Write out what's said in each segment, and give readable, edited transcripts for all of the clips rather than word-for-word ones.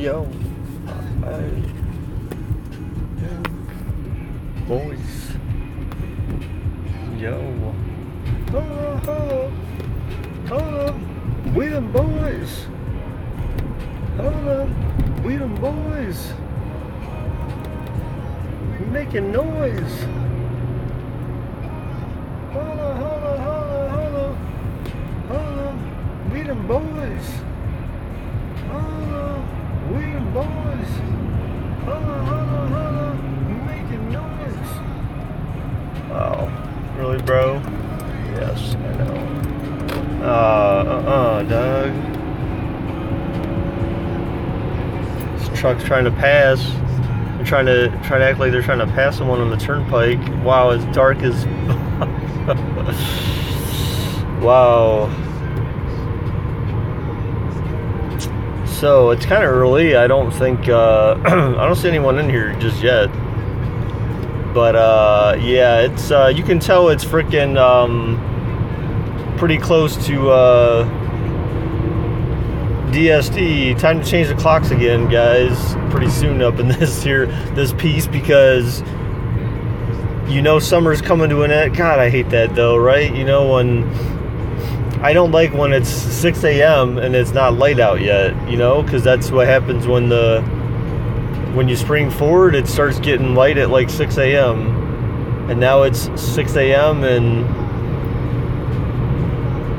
Yo, boys. Yo. Hold on. We them boys. Hold on. We them boys. We're making noise. Hold on. We them boys. Hold on. We them boys. Hold on. We're making noise. Oh, really, bro? Yes, I know. Doug. This truck's trying to pass. They're trying to act like they're trying to pass someone on the turnpike. Wow, it's dark as. Wow. So it's kind of early. I don't think I don't see anyone in here just yet. But yeah, it's you can tell it's freaking pretty close to DST. Time to change the clocks again, guys. Pretty soon up in this piece, because you know summer's coming to an end. God, I hate that though, right? You know, when I don't like when it's 6 a.m. and it's not light out yet, you know, because that's what happens when you spring forward. It starts getting light at like 6 a.m. and now it's 6 a.m. and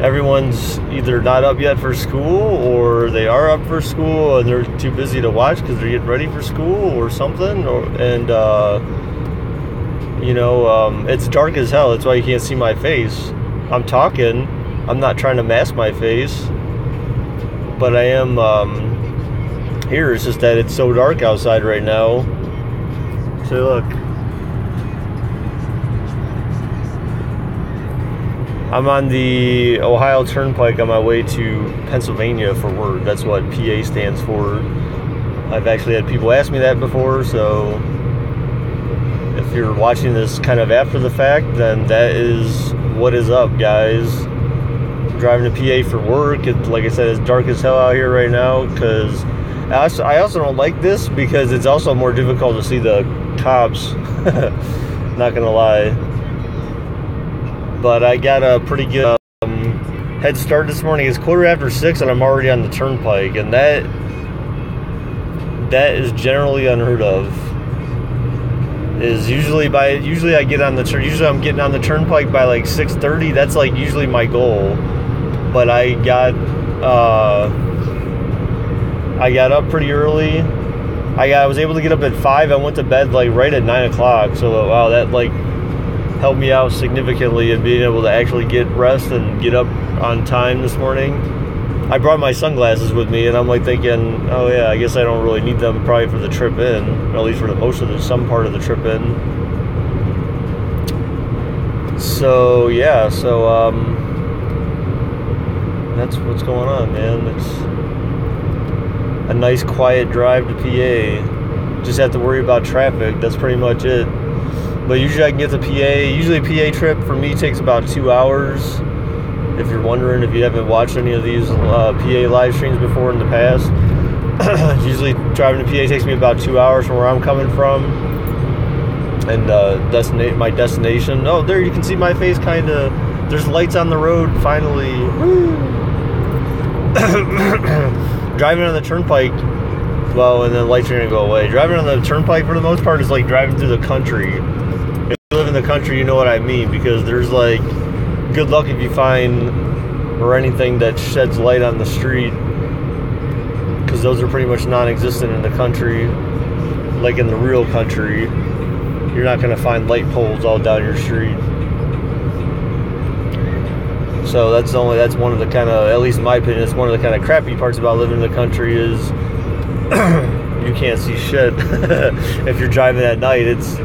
everyone's either not up yet for school, or they are up for school and they're too busy to watch because they're getting ready for school or something. You know, it's dark as hell. That's why you can't see my face. I'm talking. I'm not trying to mask my face, but I am here. It's just that it's so dark outside right now. So look, I'm on the Ohio Turnpike on my way to Pennsylvania for work. That's what PA stands for. I've actually had people ask me that before, so if you're watching this kind of after the fact, then that is what is up, guys. I'm driving to PA for work. Like I said, it's dark as hell out here right now, because I also don't like this because it's also more difficult to see the cops. Not gonna lie. But I got a pretty good head start this morning. It's 6:15 and I'm already on the turnpike, and that is generally unheard of. Usually I get on the usually I'm getting on the turnpike by like 6:30. That's like usually my goal. But I got up pretty early. I was able to get up at 5. I went to bed like right at 9 o'clock. So wow, that like helped me out significantly in being able to actually get rest and get up on time this morning. I brought my sunglasses with me, and I'm like thinking, oh yeah, I guess I don't really need them probably for the trip in, or at least for some part of the trip in. So yeah, that's what's going on, man. It's a nice quiet drive to PA. Just have to worry about traffic. That's pretty much it. But usually I can get to PA. Usually a PA trip for me takes about 2 hours. If you're wondering, if you haven't watched any of these PA live streams before in the past, usually driving to PA takes me about 2 hours from where I'm coming from. And my destination. Oh, there you can see my face kind of. There's lights on the road finally. Woo! Driving on the turnpike. Well, and the lights are going to go away. Driving on the turnpike for the most part is like driving through the country. If you live in the country, you know what I mean, because there's like, good luck if you find or anything that sheds light on the street, because those are pretty much non-existent in the country. Like in the real country, you're not going to find light poles all down your street. So that's one of the kind of, at least in my opinion, it's one of the kind of crappy parts about living in the country is you can't see shit. If you're driving at night, it's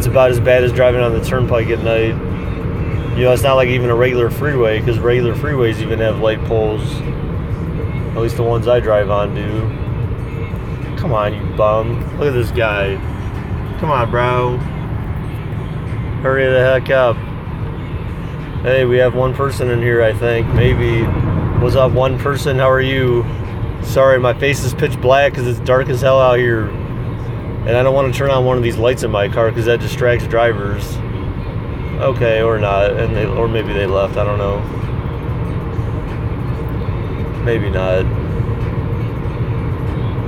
about as bad as driving on the turnpike at night. You know, it's not like even a regular freeway, because regular freeways even have light poles. At least the ones I drive on do. Come on, you bum. Look at this guy. Come on, bro. Hurry the heck up. Hey, we have one person in here, I think. Maybe. What's up, one person? How are you? Sorry, my face is pitch black because it's dark as hell out here. And I don't want to turn on one of these lights in my car because that distracts drivers. Okay, or not. Or maybe they left. I don't know. Maybe not.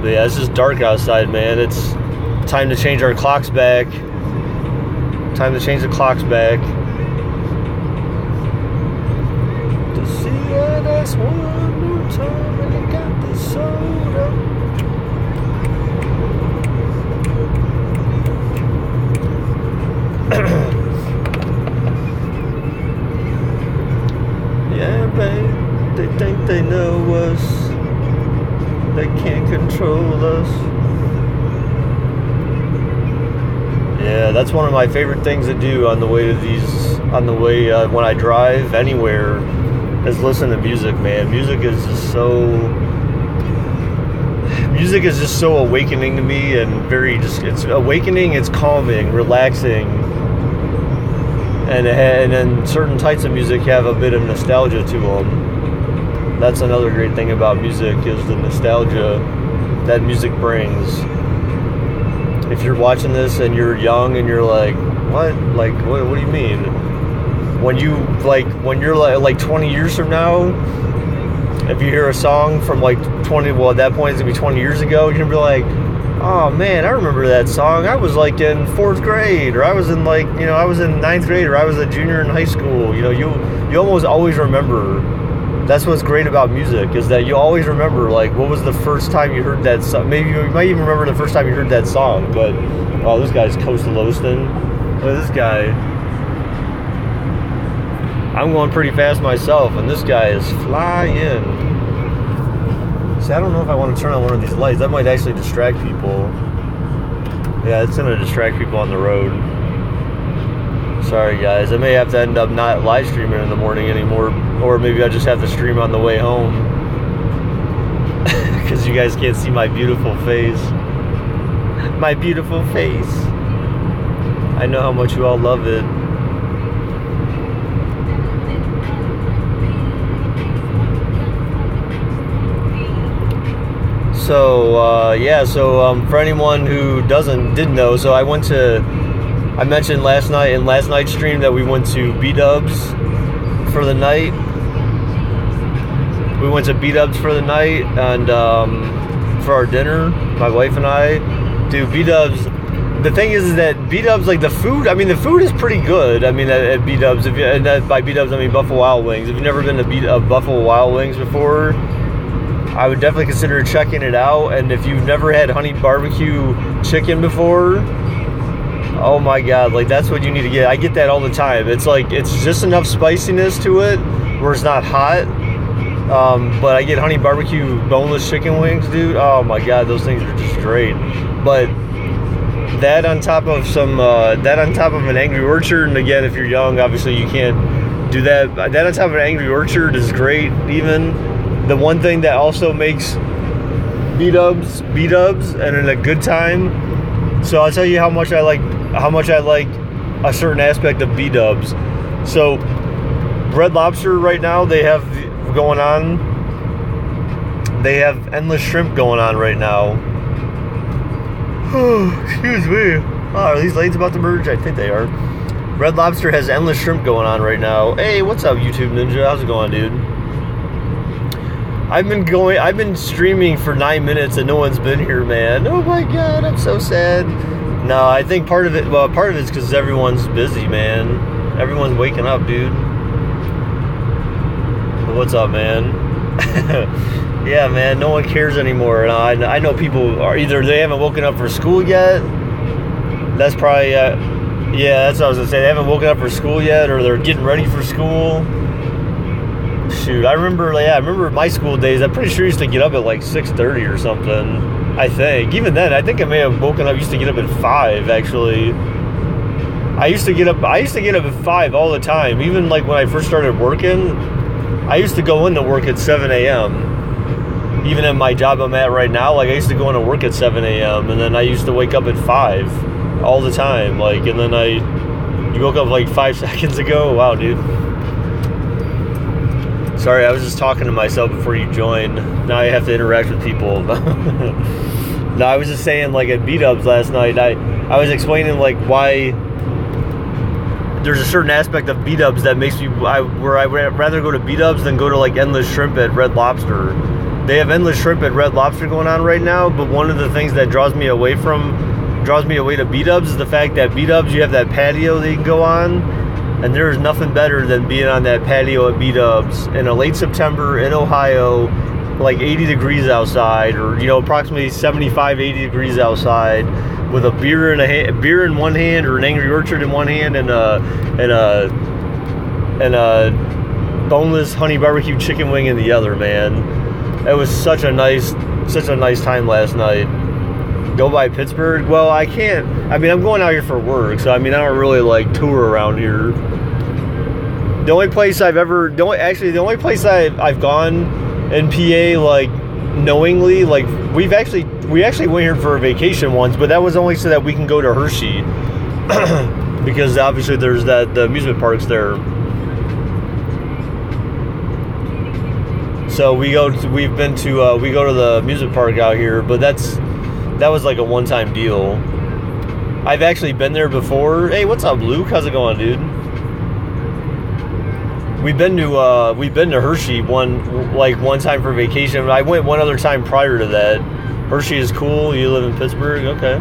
But yeah, it's just dark outside, man. It's time to change our clocks back. Time to change the clocks back. To see that ass one more time and you got the soda. Yeah, babe, they think they know us. They can't control us. Yeah, that's one of my favorite things to do on the way to when I drive anywhere is listen to music, man. Music is just so awakening to me and it's awakening, it's calming, relaxing. And then certain types of music have a bit of nostalgia to them. That's another great thing about music is the nostalgia that music brings. If you're watching this and you're young and you're like, what? Like, what do you mean? When you're like 20 years from now, if you hear a song from like 20, well, at that point it's gonna be 20 years ago, you're gonna be like, oh man, I remember that song. I was like in 4th grade, or I was in I was in 9th grade, or I was a junior in high school. You almost always remember. That's what's great about music, is that you always remember, like, what was the first time you heard that song. Maybe you might even remember the first time you heard that song, but, oh, this guy's coastal Loaston. Look at this guy. I'm going pretty fast myself, and this guy is flying. See, I don't know if I want to turn on one of these lights. That might actually distract people. Yeah, it's going to distract people on the road. Sorry, guys. I may have to end up not live streaming in the morning anymore, or maybe I just have to stream on the way home. Because you guys can't see my beautiful face. My beautiful face. I know how much you all love it. So, for anyone who didn't know, so I mentioned in last night's stream that we went to B-Dubs for the night. We went to B-Dubs for the night, and for our dinner, my wife and I. Dude, B-Dubs, the thing is that B-Dubs, like the food is pretty good. I mean, at B-Dubs, and by B-Dubs I mean Buffalo Wild Wings. If you've never been to Buffalo Wild Wings before, I would definitely consider checking it out. And if you've never had honey barbecue chicken before, oh my god, like that's what you need to get. I get that all the time. It's like, it's just enough spiciness to it where it's not hot. But I get honey barbecue boneless chicken wings, dude. Oh my god, those things are just great. But that on top of an Angry Orchard, and again, if you're young, obviously you can't do that. That on top of an Angry Orchard is great. Even the one thing that also makes B-Dubs and in a good time. So I'll tell you how much I like a certain aspect of B-Dubs. So Red Lobster right now, they have going on. They have endless shrimp going on right now. Oh, excuse me. Oh, are these lanes about to merge? I think they are. Red Lobster has endless shrimp going on right now. Hey, what's up, YouTube Ninja? How's it going, dude? I've been streaming for 9 minutes and no one's been here, man. Oh my god, I'm so sad. No, I think part of it's because everyone's busy, man. Everyone's waking up, dude. But what's up, man? Yeah, man, no one cares anymore. And I know people are either they haven't woken up for school yet. That's probably, yeah, that's what I was going to say. They haven't woken up for school yet, or they're getting ready for school. Shoot, I remember my school days. I'm pretty sure I used to get up at like 6:30 or something. I think. Even then, I think I may have woken up. I used to get up at 5, actually. I used to get up at 5 all the time. Even like when I first started working, I used to go into work at 7 a.m. Even at my job I'm at right now, like I used to go into work at 7 a.m. and then I used to wake up at 5 all the time. Like, and then you woke up like 5 seconds ago. Wow, dude. Sorry, I was just talking to myself before you joined. Now I have to interact with people. No, I was just saying, like, at B-Dubs last night, I was explaining, like, why there's a certain aspect of B-Dubs that makes me, where I would rather go to B-Dubs than go to, like, Endless Shrimp at Red Lobster. They have Endless Shrimp at Red Lobster going on right now, but one of the things that draws me away to B-Dubs is the fact that B-Dubs, you have that patio that you can go on, and there is nothing better than being on that patio at B-Dubs in a late September in Ohio, like 80 degrees outside, or, you know, approximately 75, 80 degrees outside, with a beer in one hand, or an Angry Orchard in one hand, and a boneless honey barbecue chicken wing in the other, man. It was such a nice time last night. Go by Pittsburgh? Well, I can't. I mean, I'm going out here for work, so I mean, I don't really like tour around here. The only place I've gone in PA, like, knowingly, like, we actually went here for a vacation once, but that was only so that we can go to Hershey, because obviously there's the amusement parks there. So we go to the amusement park out here, but that was like a one-time deal. I've actually been there before. Hey, what's up, Luke? How's it going, dude? We've been to Hershey one time for vacation. I went one other time prior to that. Hershey is cool. You live in Pittsburgh, okay?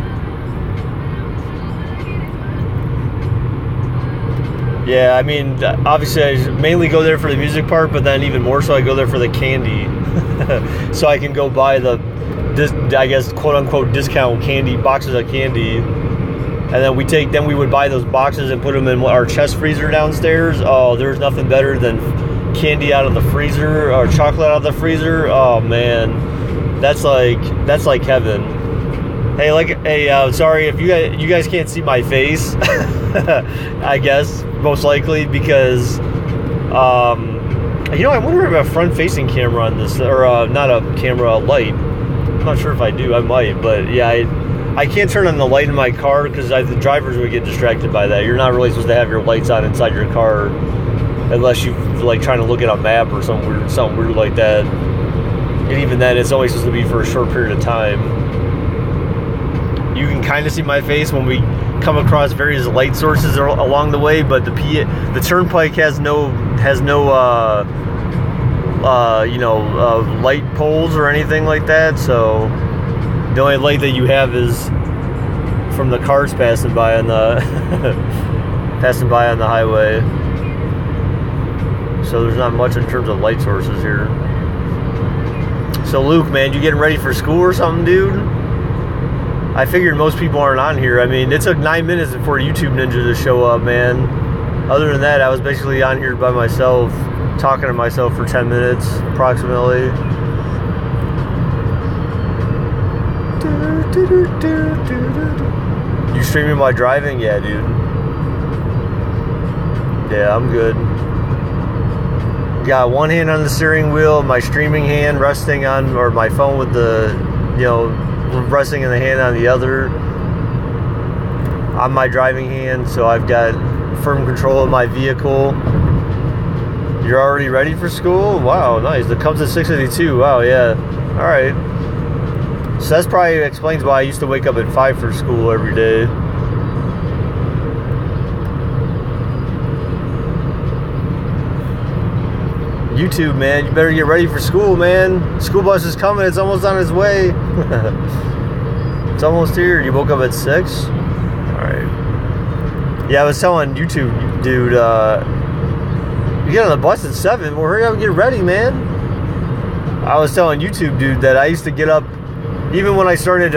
Yeah, I mean, obviously I mainly go there for the music park, but then even more so I go there for the candy. So I can go buy I guess, quote-unquote discount candy, boxes of candy. And then we would buy those boxes and put them in our chest freezer downstairs. Oh, there's nothing better than candy out of the freezer, or chocolate out of the freezer. Oh man, that's like heaven. Hey, sorry if you guys can't see my face. I guess most likely because, I wonder if I have a front-facing camera on this, or not a camera, a light. I'm not sure if I do. I might, but yeah, I can't turn on the light in my car because the drivers would get distracted by that. You're not really supposed to have your lights on inside your car unless you like trying to look at a map or something weird like that. And even then, it's only supposed to be for a short period of time. You can kind of see my face when we come across various light sources along the way, but the turnpike has no light poles or anything like that, so the only light that you have is from the cars passing by on the highway. So there's not much in terms of light sources here. So Luke, man, you getting ready for school or something, dude? I figured most people aren't on here. I mean, it took 9 minutes for YouTube Ninja to show up, man. Other than that, I was basically on here by myself, talking to myself for 10 minutes, approximately. You streaming while driving? Yeah, dude. Yeah, I'm good. Got one hand on the steering wheel, my streaming hand resting on, or my phone with the, resting in the hand on the other, on my driving hand, so I've got firm control of my vehicle. You're already ready for school? Wow, nice. It comes at 6:52. Wow, yeah. All right. So that probably explains why I used to wake up at 5 for school every day. YouTube, man, you better get ready for school, man. School bus is coming. It's almost on its way. It's almost here. You woke up at 6? All right. Yeah, I was telling YouTube, dude, you get on the bus at 7. Well, hurry up and get ready, man. I was telling YouTube, dude, that I used to get up, even when I started,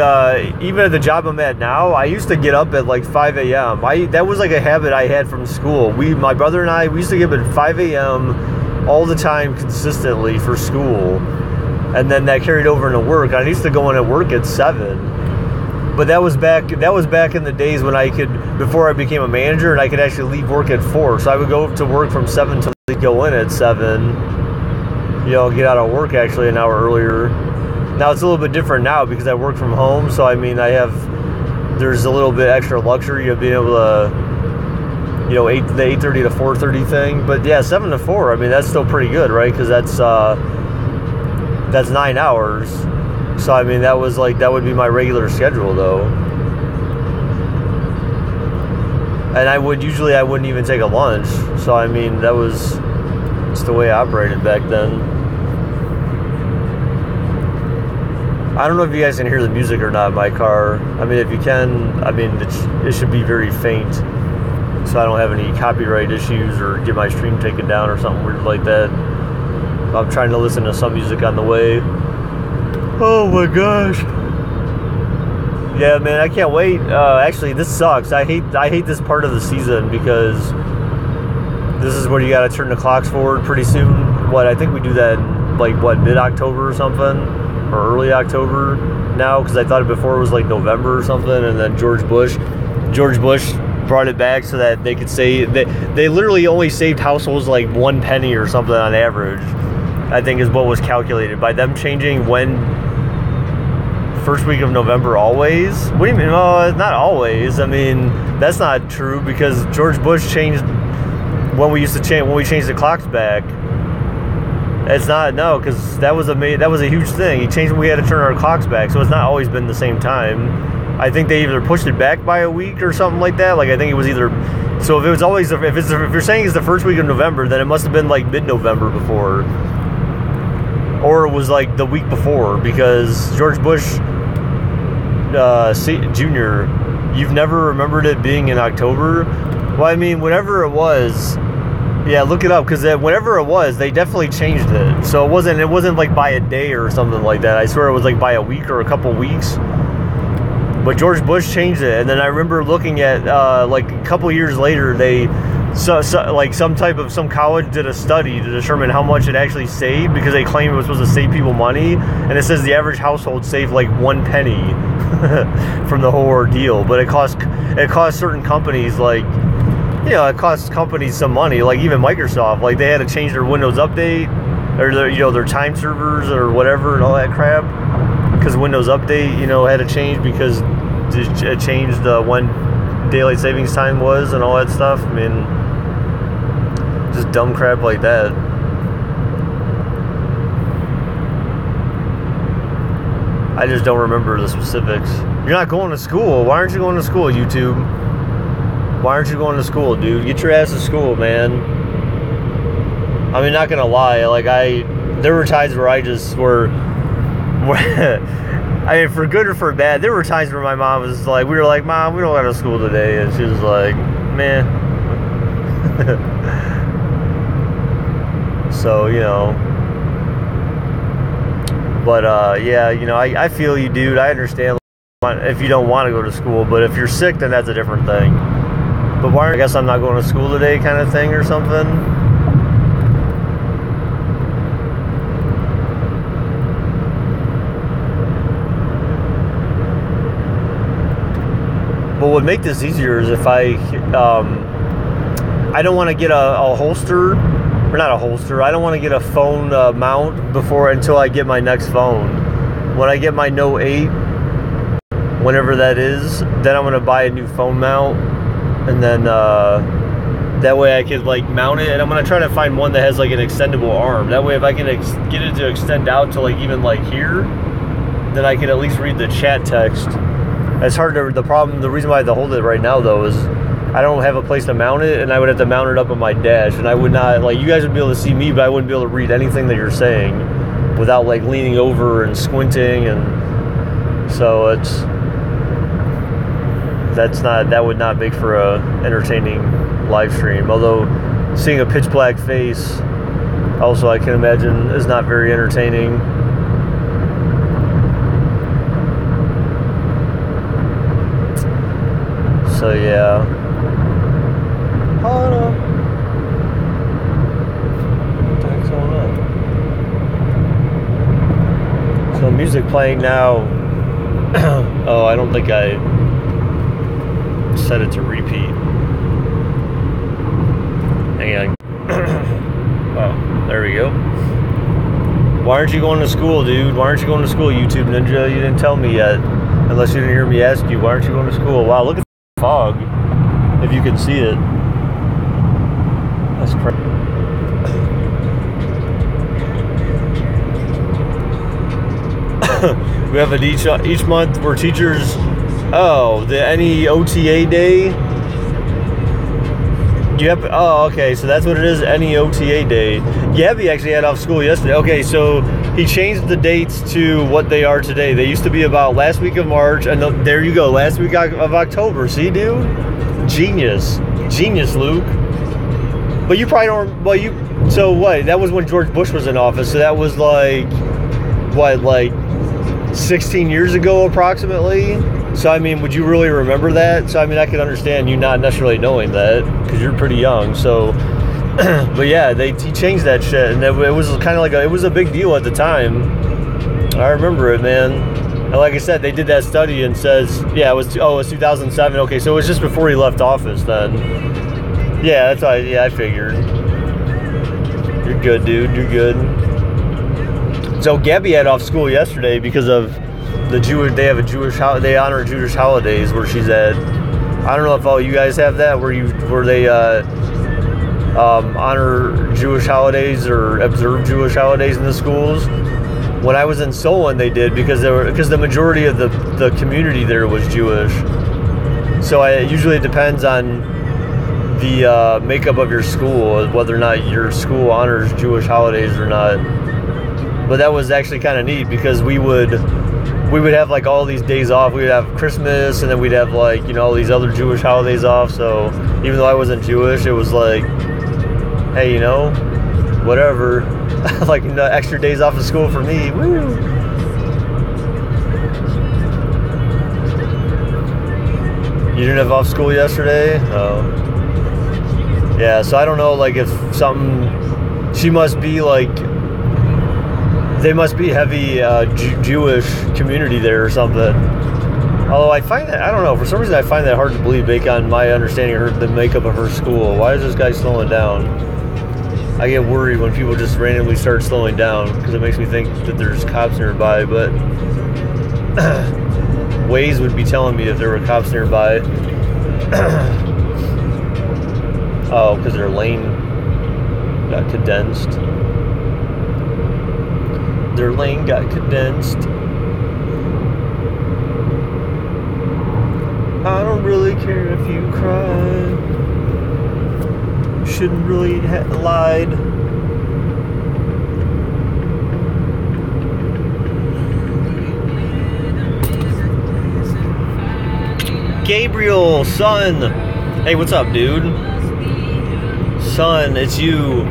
even at the job I'm at now, I used to get up at like 5 a.m. That was like a habit I had from school. My brother and I, we used to get up at 5 a.m. all the time consistently for school. And then that carried over into work. I used to go in at work at 7. But that was back in the days when before I became a manager, and I could actually leave work at 4. So I would go to work from 7 to go in at 7. Get out of work actually an hour earlier. Now it's a little bit different now because I work from home. So I mean, there's a little bit extra luxury of being able to, you know, the 8:30 to 4:30 thing. But yeah, 7 to 4. I mean, that's still pretty good, right? Because that's 9 hours. So I mean, that would be my regular schedule though. And I wouldn't even take a lunch. So I mean, that was just the way I operated back then. I don't know if you guys can hear the music or not in my car. I mean, if you can, I mean, it should be very faint, so I don't have any copyright issues or get my stream taken down or something weird like that. I'm trying to listen to some music on the way. Oh my gosh. Yeah, man, I can't wait. Actually, this sucks. I hate this part of the season because this is where you got to turn the clocks forward pretty soon. I think we do that in, like, mid-October or something? Or early October now, because I thought it before it was like November or something, and then George Bush brought it back so that they could say they literally only saved households like 1 penny or something on average, I think is what was calculated by them changing when first week of November always. What do you mean? Oh, not always. I mean, that's not true because George Bush changed when we changed the clocks back. It's not, no, because that was a huge thing. He changed when we had to turn our clocks back, so it's not always been the same time. I think they either pushed it back by a week or something like that. Like I think it was either. So if you're saying it's the first week of November, then it must have been like mid-November before, or it was like the week before because George Bush Jr. You've never remembered it being in October. Well, I mean, whenever it was. Yeah, look it up because whenever it was, they definitely changed it. So it wasn't like by a day or something like that. I swear it was like by a week or a couple weeks. But George Bush changed it, and then I remember looking at like a couple years later, like some college did a study to determine how much it actually saved because they claimed it was supposed to save people money, and it says the average household saved like 1 penny from the whole ordeal. But it cost certain companies like. You know, it costs companies some money, like even Microsoft. Like they had to change their Windows Update or their time servers or whatever and all that crap because Windows Update, had to change because it changed when daylight savings time was and all that stuff. I mean, just dumb crap like that. I just don't remember the specifics. You're not going to school. Why aren't you going to school, YouTube? Why aren't you going to school, dude? Get your ass to school, man. I mean, not gonna lie, like there were times where I just were I mean, for good or for bad, there were times where my mom was like, we were like, Mom, we don't go to school today, and she was like, man. So, but yeah, I feel you, dude. I understand if you don't want to go to school, but if you're sick, then that's a different thing. But why? I guess I'm not going to school today, kind of thing, or something. But what would make this easier is if I don't want to get a holster, or not a holster. I don't want to get a phone mount until I get my next phone. When I get my Note 8, whenever that is, then I'm going to buy a new phone mount. And then that way I could like mount it, and I'm gonna try to find one that has like an extendable arm. That way, if I can get it to extend out to like even like here, then I can at least read the chat text. It's hard to. The reason why I have to hold it right now though is I don't have a place to mount it, and I would have to mount it up on my dash, and I would not like you guys would be able to see me, but I wouldn't be able to read anything that you're saying without like leaning over and squinting, and so that would not make for a entertaining live stream. Although seeing a pitch black face also I can imagine is not very entertaining. So yeah. Hold on. What the heck's going on? So music playing now. Oh, I don't think I set it to repeat. Hang on. Oh, there we go. Why aren't you going to school, dude? Why aren't you going to school, YouTube Ninja? You didn't tell me yet. Unless you didn't hear me ask you, why aren't you going to school? Wow, look at the fog. If you can see it. That's crazy. We have it each month where teachers. Oh, the any OTA day. Oh, okay, so that's what it is. Any OTA day. Gabby actually had off school yesterday. Okay, so he changed the dates to what they are today. They used to be about last week of March, and there you go, last week of October. See, dude, genius, Luke. But you probably don't. Well, you. So what? That was when George Bush was in office. So that was like 16 years ago, approximately. So, I mean, would you really remember that? So, I mean, I could understand you not necessarily knowing that because you're pretty young. So, but yeah, he changed that shit. And it was kind of like it was a big deal at the time. I remember it, man. And like I said, they did that study and says, yeah, it was 2007. Okay, so it was just before he left office then. Yeah, that's why, I figured. You're good, dude. You're good. So, Gabby had off school yesterday because of they honor Jewish holidays where she's at. I don't know if all you guys have that where they honor Jewish holidays or observe Jewish holidays in the schools. When I was in Solon, they did because the majority of the community there was Jewish. So usually it depends on the makeup of your school, whether or not your school honors Jewish holidays or not. But that was actually kind of neat because we would have like all these days off. We would have Christmas, and then we'd have like, all these other Jewish holidays off. So even though I wasn't Jewish, it was like, hey, whatever. Like extra days off of school for me. Woo! You didn't have off school yesterday? Oh. Yeah, so I don't know, like if she must be like, they must be heavy Jewish community there or something. Although I find that, I don't know, for some reason I find that hard to believe based on my understanding of the makeup of her school. Why is this guy slowing down? I get worried when people just randomly start slowing down because it makes me think that there's cops nearby, but Waze would be telling me if there were cops nearby. Oh, because their lane got condensed. Their lane got condensed. I don't really care if you cry. Shouldn't really have lied. Gabriel, son. Hey, what's up, dude? Son, it's you.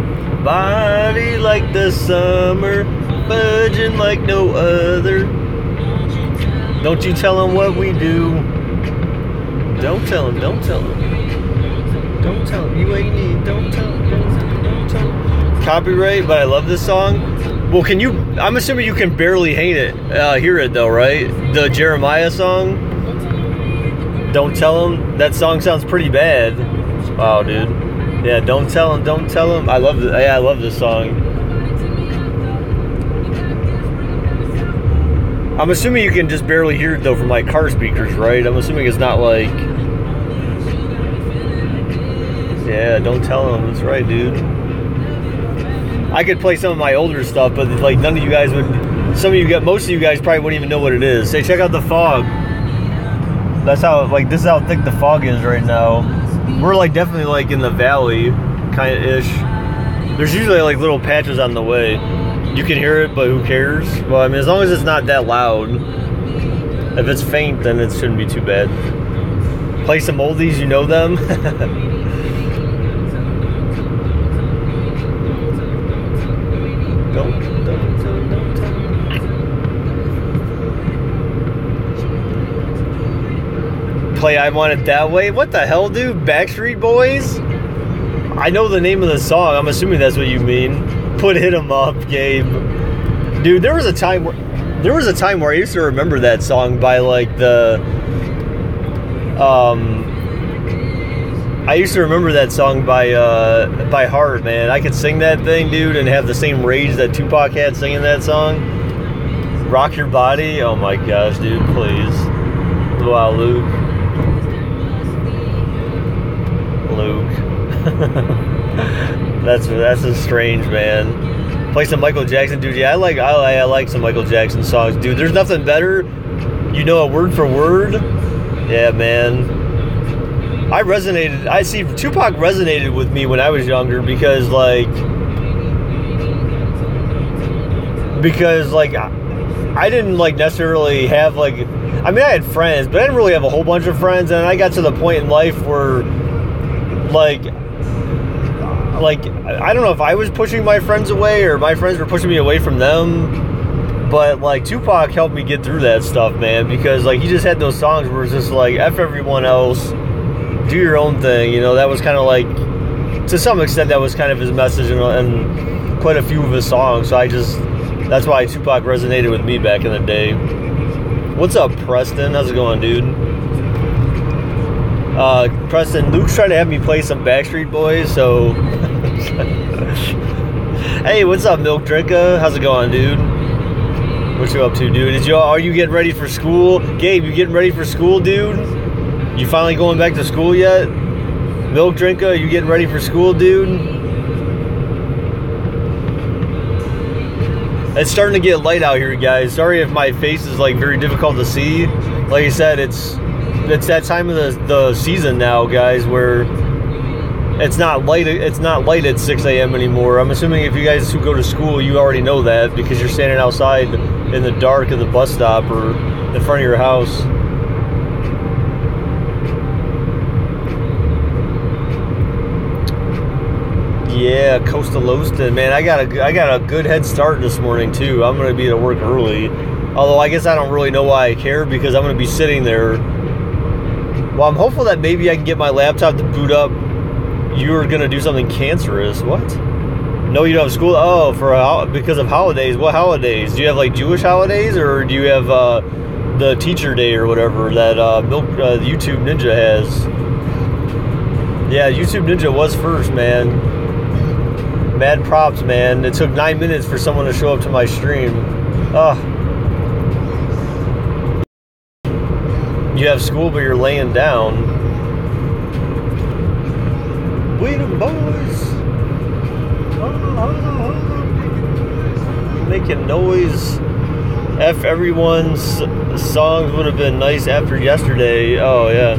Body like the summer, budging like no other. Don't you tell him what we do. Don't tell him, don't tell him. Don't tell him, you ain't need. Don't tell him, don't tell him. Copyright, but I love this song. Well, I'm assuming you can barely hear it though, right? The Jeremiah song. Don't tell him. That song sounds pretty bad. Wow, dude. Yeah, don't tell him, don't tell him. I love this song. I'm assuming you can just barely hear it though from like car speakers, right? I'm assuming it's not like. Yeah, don't tell him. That's right, dude. I could play some of my older stuff, but like none of you guys would. Most of you guys probably wouldn't even know what it is. Say, check out the fog. This is how thick the fog is right now. We're like definitely like in the valley, kind of ish. There's usually like little patches on the way. You can hear it, but who cares? Well, I mean, as long as it's not that loud. If it's faint, then it shouldn't be too bad. Play some oldies, you know them. Don't. Play I Want It That Way? What the hell, dude? Backstreet Boys? I know the name of the song. I'm assuming that's what you mean. Hit 'em up, Gabe. Dude, there was a time where I used to remember that song by like I used to remember that song by heart, man. I could sing that thing, dude, and have the same rage that Tupac had singing that song. Rock Your Body. Oh my gosh, dude, please. Wow, Luke. That's just strange, man. Play some Michael Jackson, dude. Yeah, I like some Michael Jackson songs, dude. There's nothing better. You know, a word for word. Yeah, man. I see Tupac resonated with me when I was younger because like I didn't like necessarily have like, I mean I had friends, but I didn't really have a whole bunch of friends, and I got to the point in life where like I don't know if I was pushing my friends away or my friends were pushing me away from them, but like Tupac helped me get through that stuff, man, because like he just had those songs where it's just like F everyone else, do your own thing, you know. That was kind of like, to some extent, that was kind of his message and quite a few of his songs. So that's why Tupac resonated with me back in the day. What's up, Preston? How's it going, dude? Preston, Luke's trying to have me play some Backstreet Boys, so hey, what's up, Milk Drinker? How's it going, dude? What you up to, dude? Are you getting ready for school? Gabe, you getting ready for school, dude? You finally going back to school yet? Milk Drinker, you getting ready for school, dude? It's starting to get light out here, guys. Sorry if my face is like very difficult to see. Like I said, it's that time of the season now, guys, where it's not light at 6 a.m. anymore. I'm assuming if you guys who go to school, you already know that because you're standing outside in the dark at the bus stop or in front of your house. Yeah, Coastal Oston, man. I got a good head start this morning too. I'm gonna be at work early. Although I guess I don't really know why I care because I'm gonna be sitting there. Well, I'm hopeful that maybe I can get my laptop to boot up. You're gonna do something cancerous. What? No, you don't have school? Oh, because of holidays. What holidays? Do you have like Jewish holidays, or do you have the teacher day or whatever that YouTube Ninja has? Yeah, YouTube Ninja was first, man. Mad props, man. It took 9 minutes for someone to show up to my stream. You have school, but you're laying down. We the boys. Making noise. F everyone's songs would have been nice after yesterday. Oh, yeah.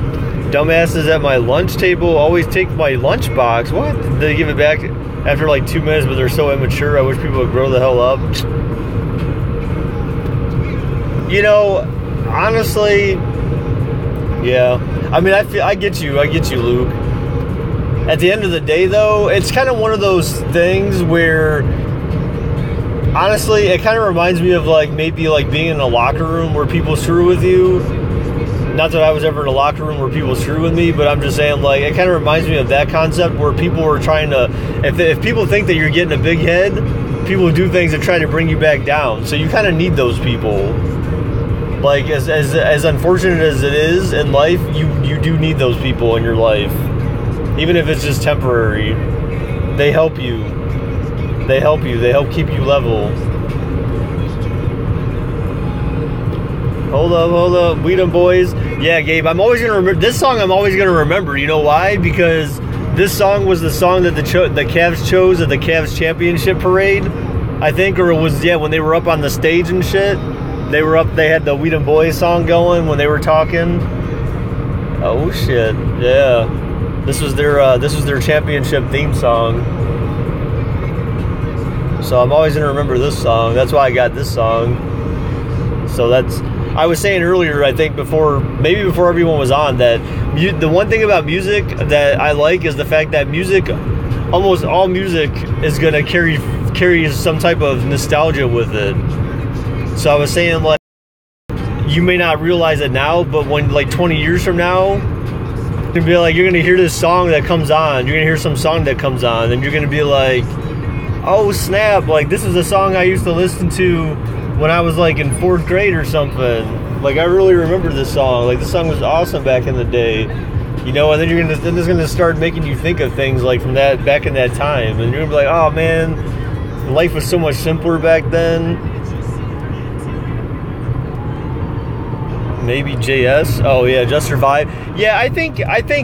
Dumbasses at my lunch table always take my lunchbox. What? They give it back after like 2 minutes, but they're so immature. I wish people would grow the hell up. You know, honestly, yeah. I mean, I get you, Luke. At the end of the day, though, it's kind of one of those things where, honestly, it kind of reminds me of like maybe like being in a locker room where people screw with you. Not that I was ever in a locker room where people screw with me, but I'm just saying, like, it kind of reminds me of that concept where people are trying to, if people think that you're getting a big head, people do things to try to bring you back down. So you kind of need those people. Like, as unfortunate as it is in life, you do need those people in your life. Even if it's just temporary. They help you. They help keep you level. Hold up. We them boys. Yeah, Gabe, I'm always going to remember this song. I'm always going to remember. You know why? Because this song was the song that the Cavs chose at the Cavs championship parade, I think, or it was, yeah, when they were up on the stage and shit. They had the We them boys song going when they were talking. Oh shit. Yeah. This was their championship theme song. So I'm always going to remember this song. That's why I got this song. So I was saying earlier, I think before everyone was on, that the one thing about music that I like is the fact that almost all music is going to carry some type of nostalgia with it. So I was saying, like, you may not realize it now, but when like 20 years from now, you're going to hear this song that comes on, you're going to hear some song that comes on, and you're going to be like, oh snap, like this is a song I used to listen to when I was like in 4th grade or something. Like, I really remember this song. Like, this song was awesome back in the day, you know. And then it's gonna start making you think of things like from that back in that time, and you're gonna be like, oh man, life was so much simpler back then. Maybe JS. Oh yeah, Just Survive. Yeah, I think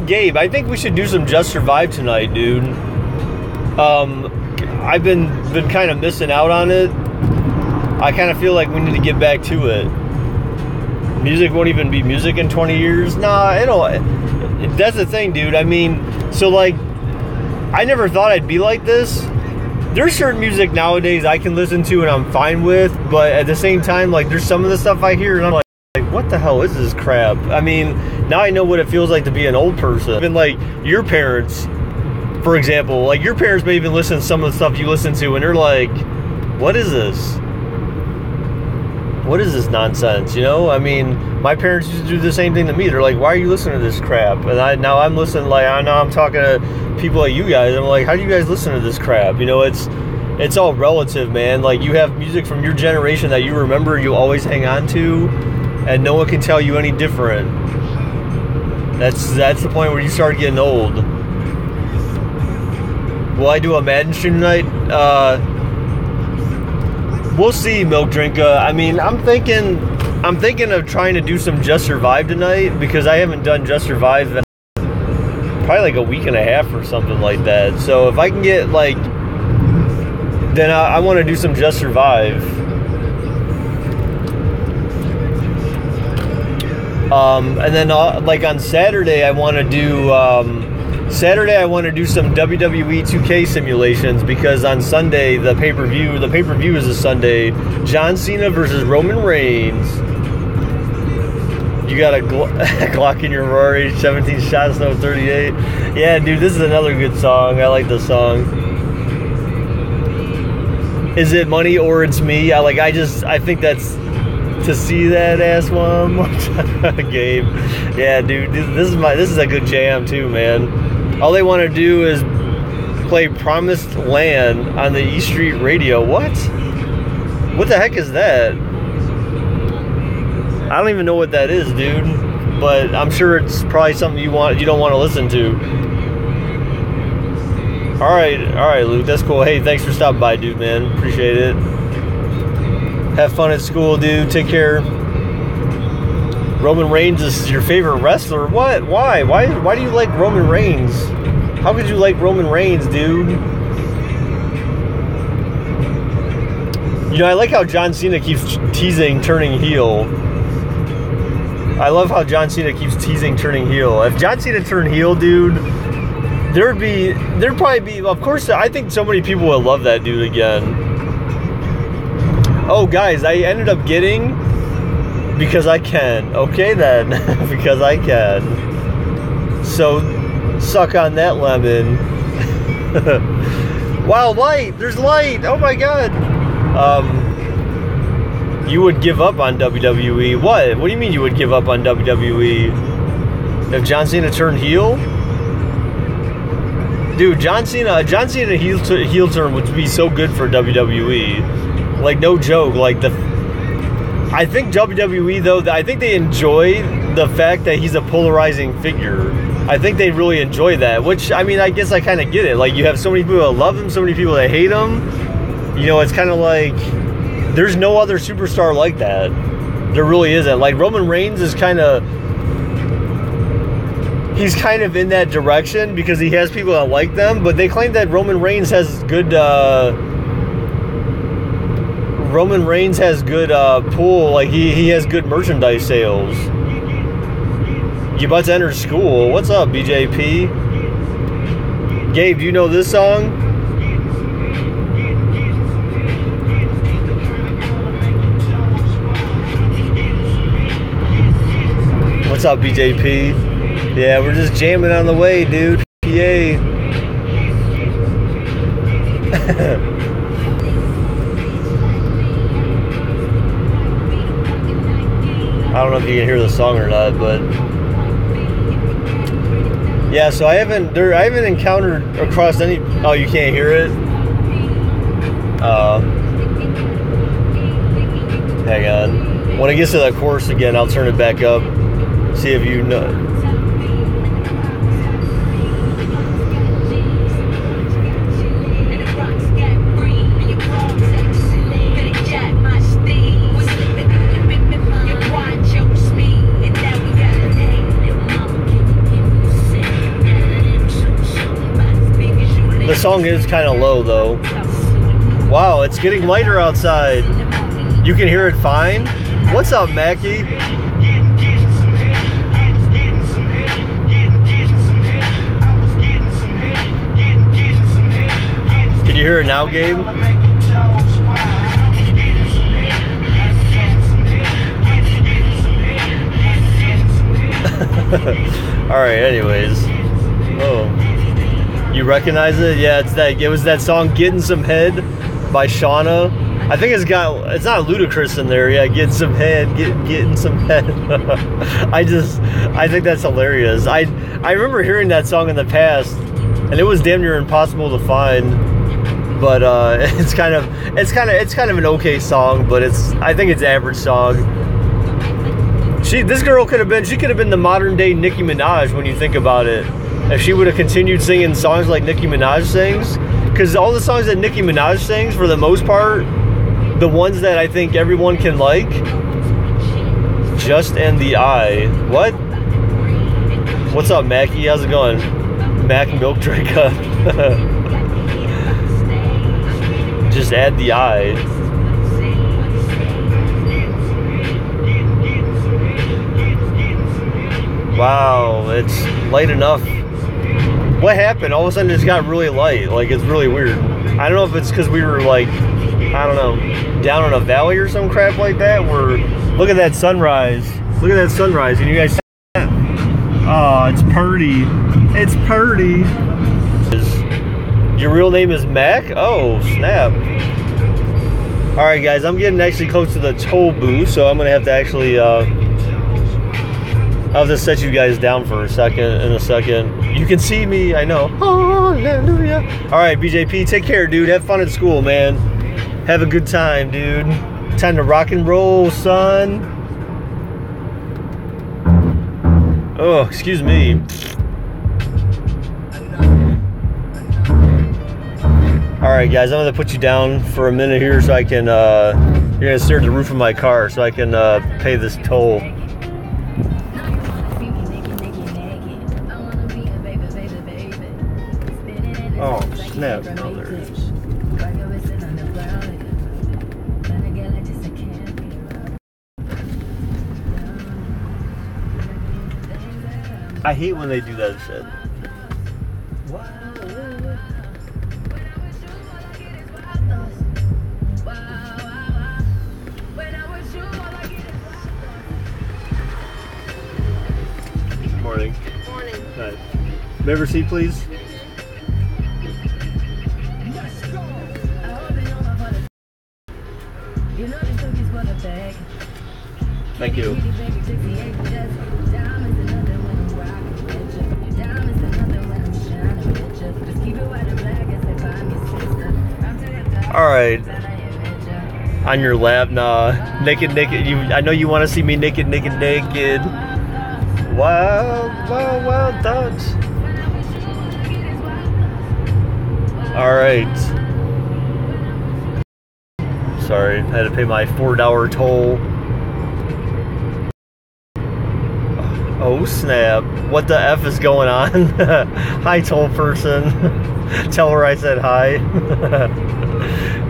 Gabe, I think we should do some Just Survive tonight, dude. I've been kind of missing out on it. I kind of feel like we need to get back to it. Music won't even be music in 20 years. Nah, that's the thing, dude. I mean, so like, I never thought I'd be like this. There's certain music nowadays I can listen to and I'm fine with, but at the same time, like, there's some of the stuff I hear and I'm like, what the hell is this crap? I mean, now I know what it feels like to be an old person. Even like your parents, for example, like your parents may even listen to some of the stuff you listen to and they're like, what is this? What is this nonsense? You know, I mean, my parents used to do the same thing to me. They're like, why are you listening to this crap? And now I'm listening, like, I know I'm talking to people like you guys. I'm like, how do you guys listen to this crap? You know, it's all relative, man. Like, you have music from your generation that you remember, you always hang on to, and no one can tell you any different. That's the point where you start getting old. Will I do a Madden stream tonight? We'll see, Milk Drinka. I mean, I'm thinking of trying to do some Just Survive tonight because I haven't done Just Survive in probably like a week and a half or something like that. So if I can get like, then I want to do some Just Survive. And then like on Saturday, I want to do some WWE 2K simulations because on Sunday the pay-per-view is a Sunday. John Cena versus Roman Reigns. You got a Glock in your Rory, 17 shots, no 38. Yeah, dude, this is another good song. I like this song. Is it money or it's me? I think that's to see that ass one more time. Gabe. Yeah, dude, this is a good jam too, man. All they want to do is play Promised Land on the E Street Radio. What? What the heck is that? I don't even know what that is, dude. But I'm sure it's probably something you don't want to listen to. All right, Luke. That's cool. Hey, thanks for stopping by, dude, man. Appreciate it. Have fun at school, dude. Take care. Roman Reigns is your favorite wrestler? What? Why? Why do you like Roman Reigns? How could you like Roman Reigns, dude? You know, I like how John Cena keeps teasing turning heel. I love how John Cena keeps teasing turning heel. If John Cena turned heel, dude, there'd probably be, of course, I think so many people would love that dude again. Oh, guys, I ended up getting Because I Can. Okay, then. Because I Can. So, suck on that lemon. Wow, light! There's light! Oh my god! You would give up on WWE. What? What do you mean you would give up on WWE? If John Cena turned heel? Dude, John Cena heel turn would be so good for WWE. Like, no joke. Like, I think WWE, though, I think they enjoy the fact that he's a polarizing figure. I think they really enjoy that, which, I mean, I guess I kind of get it. Like, you have so many people that love him, so many people that hate him. You know, it's kind of like, there's no other superstar like that. There really isn't. Like, Roman Reigns is he's kind of in that direction because he has people that like them, but they claim that Roman Reigns has good, pull, like he has good merchandise sales. You about to enter school. What's up, BJP? Gabe, do you know this song? What's up, BJP? Yeah, we're just jamming on the way, dude. PA. I don't know if you can hear the song or not, but yeah. So I haven't encountered across any. Oh, you can't hear it. Hang on. When it gets to that chorus again, I'll turn it back up. See if you know. The This song is kind of low though. Wow, it's getting lighter outside. You can hear it fine. What's up, Mackie? Can you hear it now, Gabe? Alright, anyways. Oh. You recognize it? Yeah, it was that song Getting Some Head by Shauna. I think it's not Ludacris in there. Yeah, getting some head, getting some head. I think that's hilarious. I remember hearing that song in the past, and it was damn near impossible to find. But it's kind of an okay song, but I think it's an average song. This girl could have been the modern day Nicki Minaj when you think about it. If she would have continued singing songs like Nicki Minaj sings, because all the songs that Nicki Minaj sings, for the most part, the ones that I think everyone can like, Just and the Eye. What? What's up, Mackie? How's it going? Mac Milk Drinker. Just add the eye. Wow, it's light enough. What happened? All of a sudden it just got really light. Like, it's really weird. I don't know if it's because we were like, I don't know, down in a valley or some crap like that. Look at that sunrise. Look at that sunrise. Can you guys see that? Oh, it's purty. It's purty. Your real name is Mac? Oh, snap. Alright guys, I'm getting actually close to the toll booth, so I'm going to have to actually, I'll have to set you guys down for a second. You can see me, I know. Hallelujah. Alright, BJP, take care, dude. Have fun at school, man. Have a good time, dude. Time to rock and roll, son. Oh, excuse me. Alright guys, I'm going to put you down for a minute here so I can, you're going to stare at the roof of my car so I can pay this toll. Oh, snap. Oh, there it is. I hate when they do that shit. Morning. Morning. Hi. Member seat, please. Thank you. All right. On your lap, nah. Naked. I know you want to see me naked. Wild thoughts. All right. Sorry, I had to pay my $4 toll. Oh snap! What the F is going on? Hi, toll person. Tell her I said hi.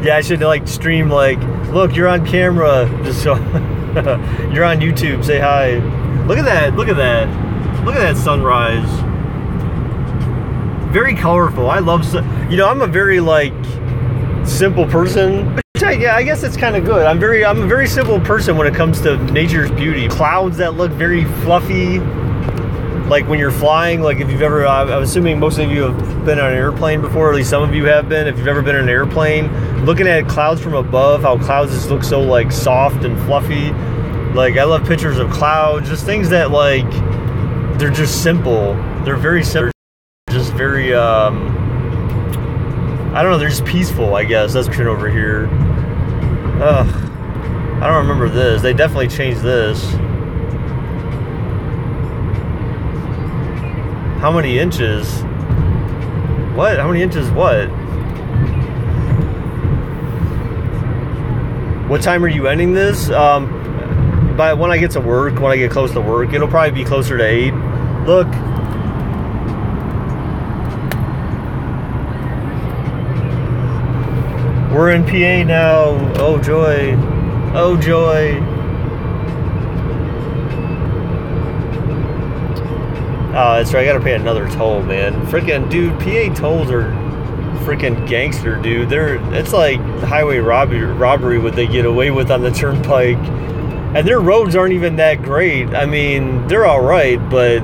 Yeah, I should like stream like, look, you're on camera. Just so you're on YouTube. Say hi. Look at that! Look at that! Look at that sunrise. Very colorful. I love. I'm a very like simple person. Yeah, I guess it's kind of good. I'm a very simple person when it comes to nature's beauty. Clouds that look very fluffy, like when you're flying. Like if you've ever, I'm assuming most of you have been on an airplane before, or at least some of you have been. If you've ever been in an airplane, looking at clouds from above, how clouds just look so like soft and fluffy. Like I love pictures of clouds, just things that like, they're just simple. They're very simple, just very, I don't know, they're just peaceful, I guess. That's good over here. Ugh. I don't remember this. They definitely changed this. How many inches? What? How many inches what? What time are you ending this? By when I get to work, when I get close to work, it'll probably be closer to 8. Look. We're in PA now. Oh joy. Oh joy. Oh, that's right. I gotta pay another toll, man. Freaking dude, PA tolls are freaking gangster, dude. It's like highway robbery what they get away with on the turnpike. And their roads aren't even that great. I mean, they're all right, but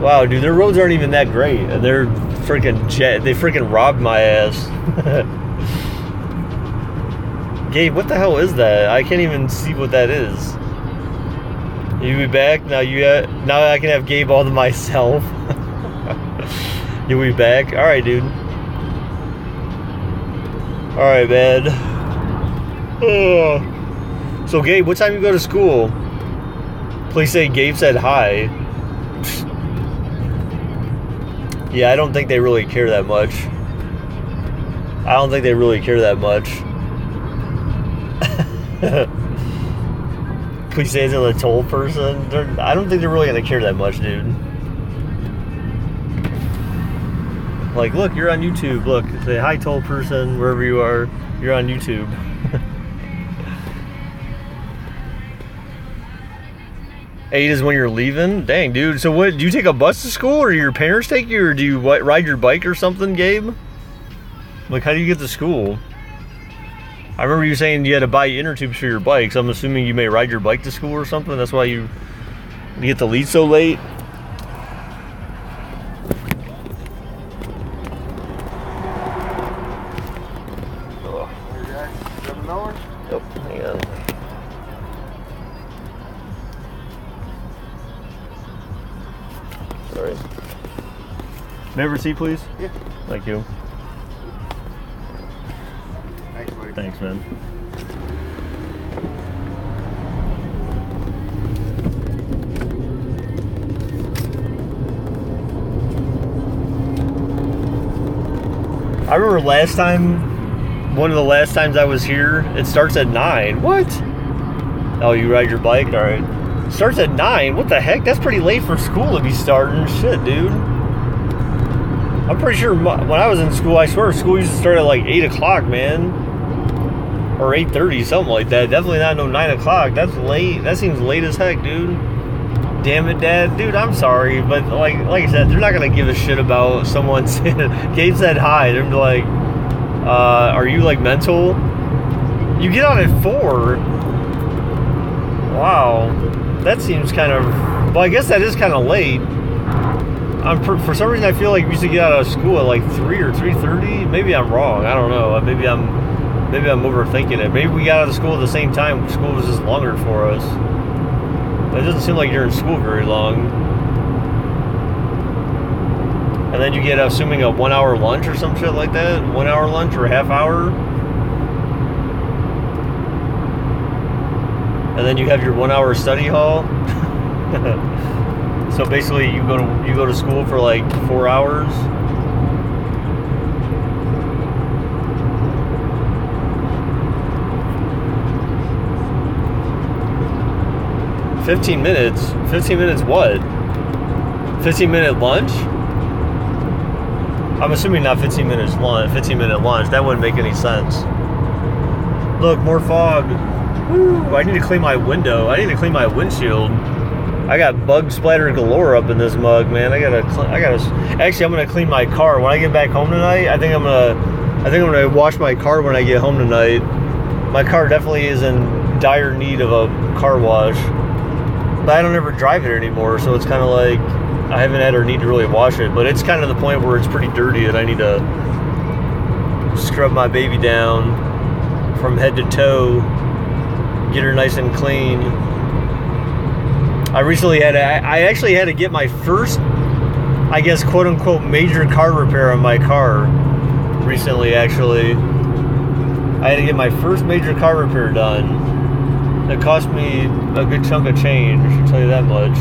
wow, dude, their roads aren't even that great, and they're freaking they freaking robbed my ass. Gabe, what the hell is that? I can't even see what that is. You be back now? Now I can have Gabe all to myself. You'll be back. All right, dude. All right, man. Oh. So, Gabe, what time you go to school? Please say Gabe said hi. Yeah, I don't think they really care that much. I don't think they really care that much. Please say to the toll person. I don't think they're really going to care that much, dude. Like, look, you're on YouTube. Look, say hi, toll person, wherever you are. You're on YouTube. 8 is when you're leaving? Dang, dude. So what, do you take a bus to school, or your parents take you, or do you ride your bike or something, Gabe? Like, how do you get to school? I remember you saying you had to buy inner tubes for your bike, so I'm assuming you may ride your bike to school or something. That's why you get to leave so late. Yep, hang on. Sorry. May I receipt, please? Yeah. Thank you. Thanks, buddy. Thanks, man. I remember last time, one of the last times I was here, it starts at 9. What? Oh, you ride your bike? All right. Starts at 9? What the heck? That's pretty late for school to be starting. Shit, dude. I'm pretty sure when I was in school, I swear school used to start at like 8 o'clock, man. Or 8:30, something like that. Definitely not no 9 o'clock. That's late. That seems late as heck, dude. Damn it, Dad. Dude, I'm sorry. But like I said, they're not going to give a shit about someone saying, Gabe said hi. They're like, are you like mental? You get on at 4. Wow. That seems kind of, well, I guess that is kind of late. For some reason, I feel like we used to get out of school at like 3 or 3:30. Maybe I'm wrong. I don't know. Maybe I'm overthinking it. Maybe we got out of school at the same time. School was just longer for us. But it doesn't seem like you're in school very long. And then you get, assuming, a 1 hour lunch or some shit like that. 1 hour lunch or a half hour. And then you have your 1 hour study hall. So basically, you go to school for like 4 hours. $15 minutes? 15 minutes what? 15-minute lunch? I'm assuming not 15 minutes lunch. 15-minute lunch. That wouldn't make any sense. Look, more fog. Woo, I need to clean my window. I need to clean my windshield. I got bug splatter galore up in this mug, man. Actually, I'm gonna clean my car when I get back home tonight. I think I'm gonna wash my car when I get home tonight. My car definitely is in dire need of a car wash, but I don't ever drive it anymore, so it's kind of like I haven't had a need to really wash it. But it's kind of the point where it's pretty dirty, and I need to scrub my baby down from head to toe, get her nice and clean. I actually had to get my first, I guess, quote unquote, major car repair on my car recently, actually. I had to get my first major car repair done. It cost me a good chunk of change, I'll tell you that much.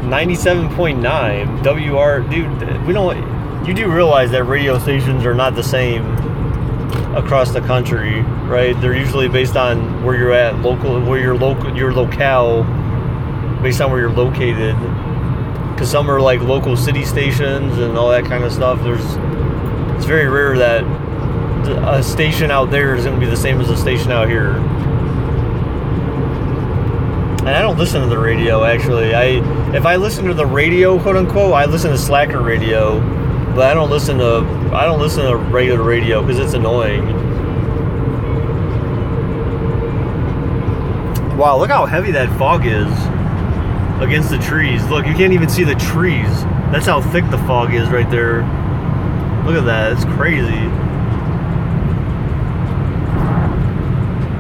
97.9 WR, dude, you do realize that radio stations are not the same across the country, right? They're usually based on where you're at, your locale, based on where you're located. Because some are like local city stations and all that kind of stuff. It's very rare that a station out there is going to be the same as a station out here. And I don't listen to the radio, actually. If I listen to the radio, quote unquote, I listen to Slacker radio, but I don't listen to regular radio because it's annoying. Wow, look how heavy that fog is against the trees. Look, you can't even see the trees. That's how thick the fog is right there. Look at that, it's crazy.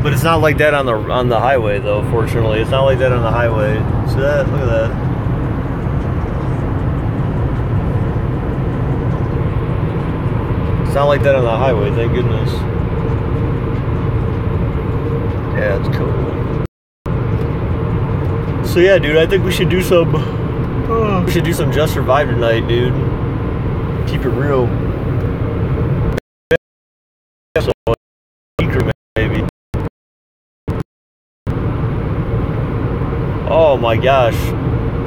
But it's not like that on the highway, though. Fortunately, it's not like that on the highway. See that? Look at that. It's not like that on the highway. Thank goodness. Yeah, it's cool. So yeah, dude, I think we should do some. We should do some Just Survive tonight, dude. Keep it real. Maybe. Oh my gosh.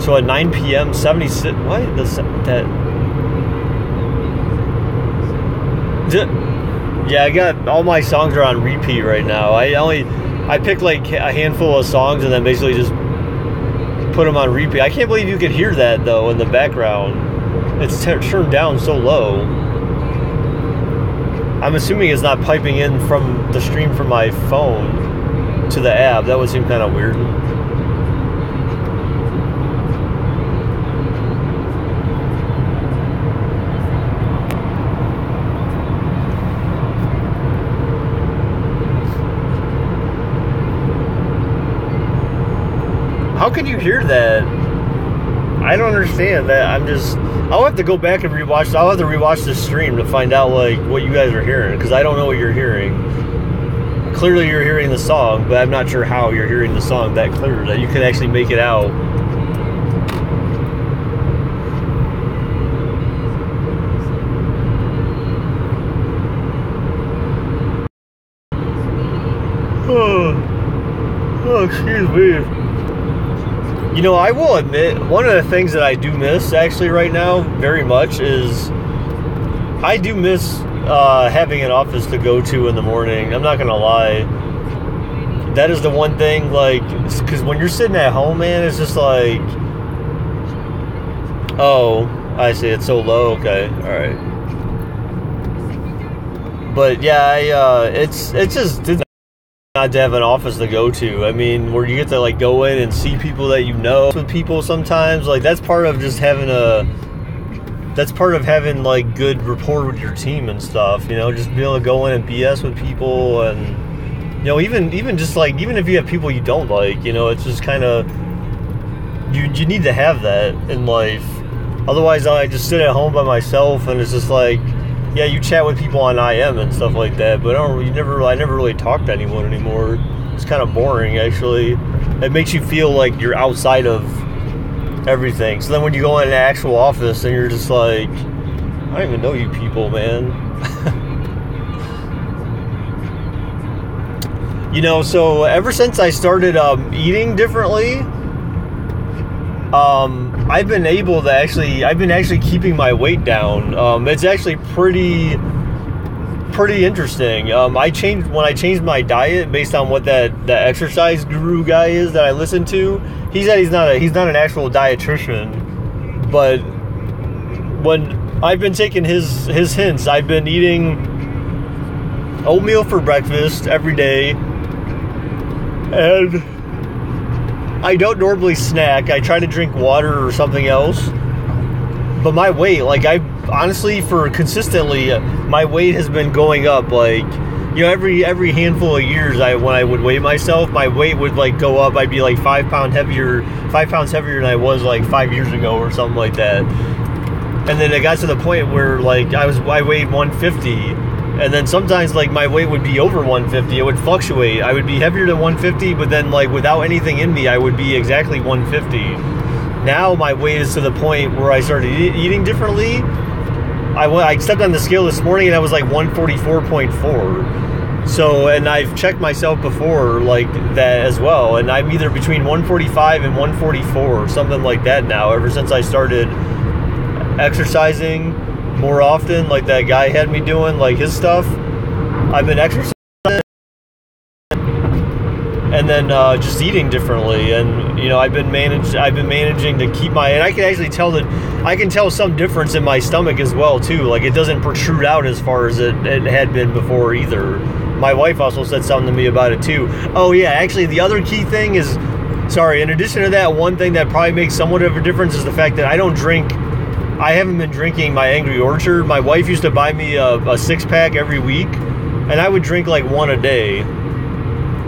So at 9 p.m., 76. What? Yeah, I got all my songs are on repeat right now. I picked like a handful of songs and then basically just put them on repeat. I can't believe you could hear that though in the background. It's turned down so low. I'm assuming it's not piping in from the stream from my phone to the app. That would seem kind of weird. How can you hear that? I don't understand that. I'll have to go back and rewatch. I'll have to rewatch the stream to find out like what you guys are hearing, because I don't know what you're hearing. Clearly you're hearing the song, but I'm not sure how you're hearing the song that clear, that you can actually make it out. Oh, excuse me. You know, I will admit, one of the things that I do miss actually right now very much is I do miss having an office to go to in the morning. I'm not going to lie. That is the one thing, like, because when you're sitting at home, man, it's just like, oh, I see, it's so low. Okay, all right. But yeah, it's just not to have an office to go to. I mean, where you get to like go in and see people that you know with people sometimes. Like that's part of just having like good rapport with your team and stuff. You know, just being able to go in and BS with people, and you know, even just like even if you have people you don't like, you know, it's just kind of you need to have that in life. Otherwise, I just sit at home by myself, and it's just like, yeah, you chat with people on IM and stuff like that, but I never really talk to anyone anymore. It's kind of boring, actually. It makes you feel like you're outside of everything. So then when you go in an actual office and you're just like, I don't even know you people, man. You know, so ever since I started eating differently, I've been actually keeping my weight down. It's actually pretty interesting. When I changed my diet based on what that exercise guru guy is that I listen to. He said he's not an actual dietitian, but when I've been taking his hints, I've been eating oatmeal for breakfast every day, and I don't normally snack. I try to drink water or something else. But my weight, like I honestly, for consistently, my weight has been going up. Like, you know, every handful of years, when I would weigh myself, my weight would like go up. I'd be like 5 pounds heavier than I was like 5 years ago or something like that. And then it got to the point where like I weighed 150. And then sometimes, like, my weight would be over 150. It would fluctuate. I would be heavier than 150, but then, like, without anything in me, I would be exactly 150. Now my weight is to the point where I started eating differently. I stepped on the scale this morning, and I was, like, 144.4. So, and I've checked myself before, like, that as well. And I'm either between 145 and 144 or something like that now, ever since I started exercising more often, like that guy had me doing, like his stuff. I've been exercising and then just eating differently, and you know, I've been managing to keep and I can actually tell I can tell some difference in my stomach as well too. Like it doesn't protrude out as far as it had been before either. My wife also said something to me about it too. Oh yeah, actually the other key thing is, in addition to that, one thing that probably makes somewhat of a difference is the fact that I haven't been drinking my Angry Orchard. My wife used to buy me a 6-pack every week, and I would drink like one a day.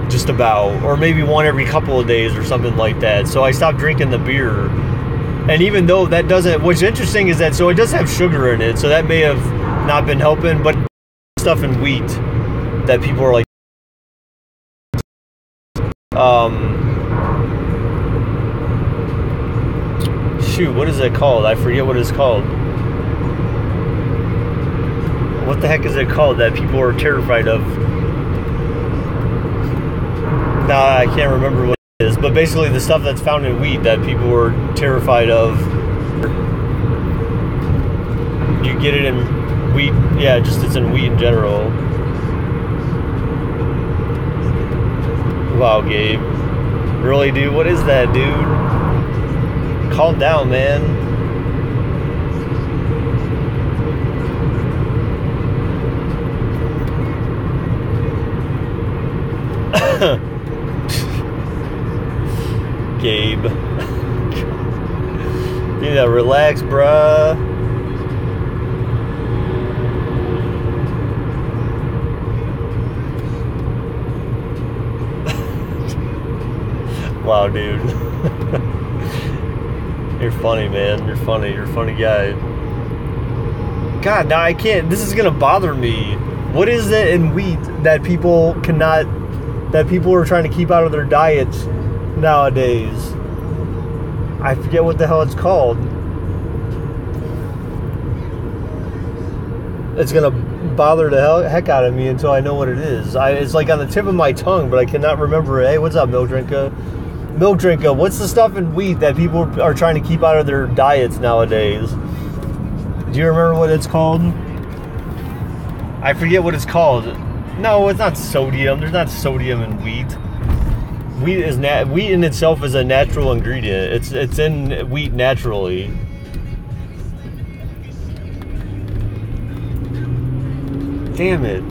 Just about, or maybe one every couple of days or something like that. So I stopped drinking the beer. And even though that doesn't, what's interesting is that, so it does have sugar in it, so that may have not been helping, but stuff in wheat that people are like, shoot, what is it called? I forget what it's called. What the heck is it called that people are terrified of? Nah, I can't remember what it is, but basically the stuff that's found in wheat that people were terrified of. You get it in wheat, yeah, just it's in wheat in general. Wow, Gabe. Really, dude? What is that, dude? Calm down, man. Gabe. You need to relax, bruh. Wow, dude. You're funny, man. You're funny. You're a funny guy. God, now I can't. This is gonna bother me. What is it in wheat that people cannot, that people are trying to keep out of their diets nowadays? I forget what the hell it's called. It's gonna bother the heck out of me until I know what it is. It's like on the tip of my tongue, but I cannot remember it. Hey, what's up, Milk Drinker? Milk Drinker, what's the stuff in wheat that people are trying to keep out of their diets nowadays? Do you remember what it's called? I forget what it's called. No, it's not sodium. There's not sodium in wheat. Wheat in itself is a natural ingredient. It's in wheat naturally. Damn it.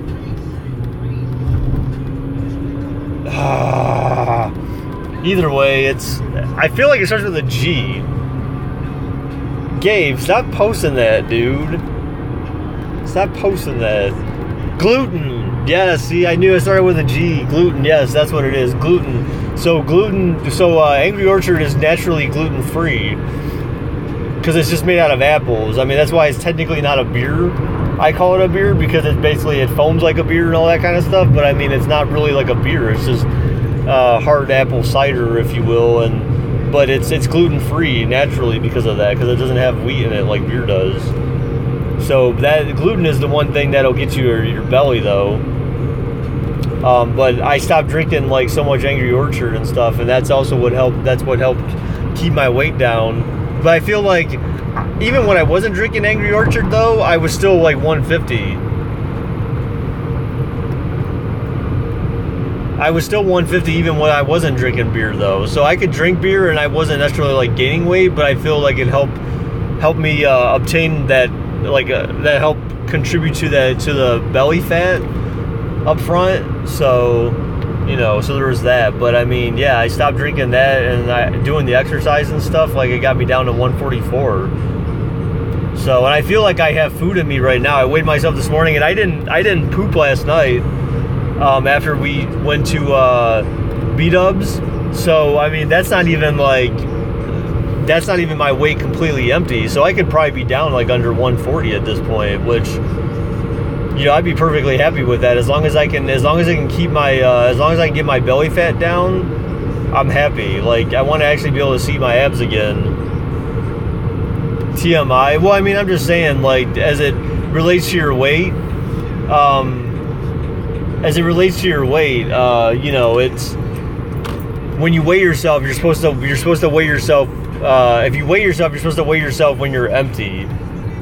Either way, I feel like it starts with a G. Gabe, stop posting that, dude. Stop posting that. Gluten. Yes, see, I knew it started with a G. Gluten, yes, that's what it is. Gluten. So Angry Orchard is naturally gluten-free because it's just made out of apples. I mean, that's why it's technically not a beer. I call it a beer because it foams like a beer and all that kind of stuff, but I mean, it's not really like a beer. It's just hard apple cider, if you will, but it's gluten-free naturally because of that, because it doesn't have wheat in it like beer does. So that gluten is the one thing that'll get you your belly, though. But I stopped drinking like so much Angry Orchard and stuff, and that's also what helped. That's what helped keep my weight down. But I feel like even when I wasn't drinking Angry Orchard, though, I was still like 150. I was still 150 even when I wasn't drinking beer, though. So I could drink beer and I wasn't necessarily like gaining weight, but I feel like it helped me obtain that, like that helped contribute to the belly fat up front. So, so there was that. But I mean, yeah, I stopped drinking that and doing the exercise and stuff. Like it got me down to 144. So, and I feel like I have food in me right now. I weighed myself this morning, and I didn't poop last night. After we went to B-Dubs. So, I mean, that's not even my weight completely empty. So I could probably be down like under 140 at this point, which, I'd be perfectly happy with that. As long as I can keep my, as long as I can get my belly fat down, I'm happy. Like, I want to actually be able to see my abs again. TMI. Well, I mean, I'm just saying, like, as it relates to your weight, it's when you weigh yourself, you're supposed to weigh yourself. If you weigh yourself, you're supposed to weigh yourself when you're empty.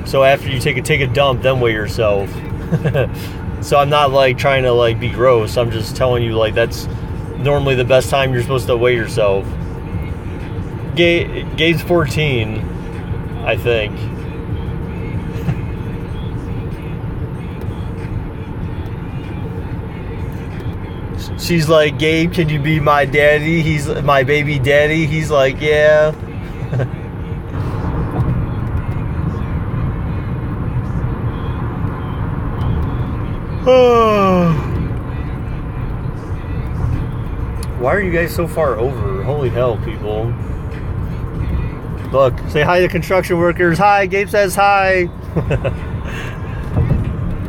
So after you take a dump, then weigh yourself. So I'm not like trying to like be gross. I'm just telling you like that's normally the best time you're supposed to weigh yourself. Gabe's 14, I think. She's like, Gabe, can you be my daddy? He's my baby daddy. He's like, yeah. Why are you guys so far over? Holy hell, people. Look, say hi to construction workers. Hi, Gabe says hi.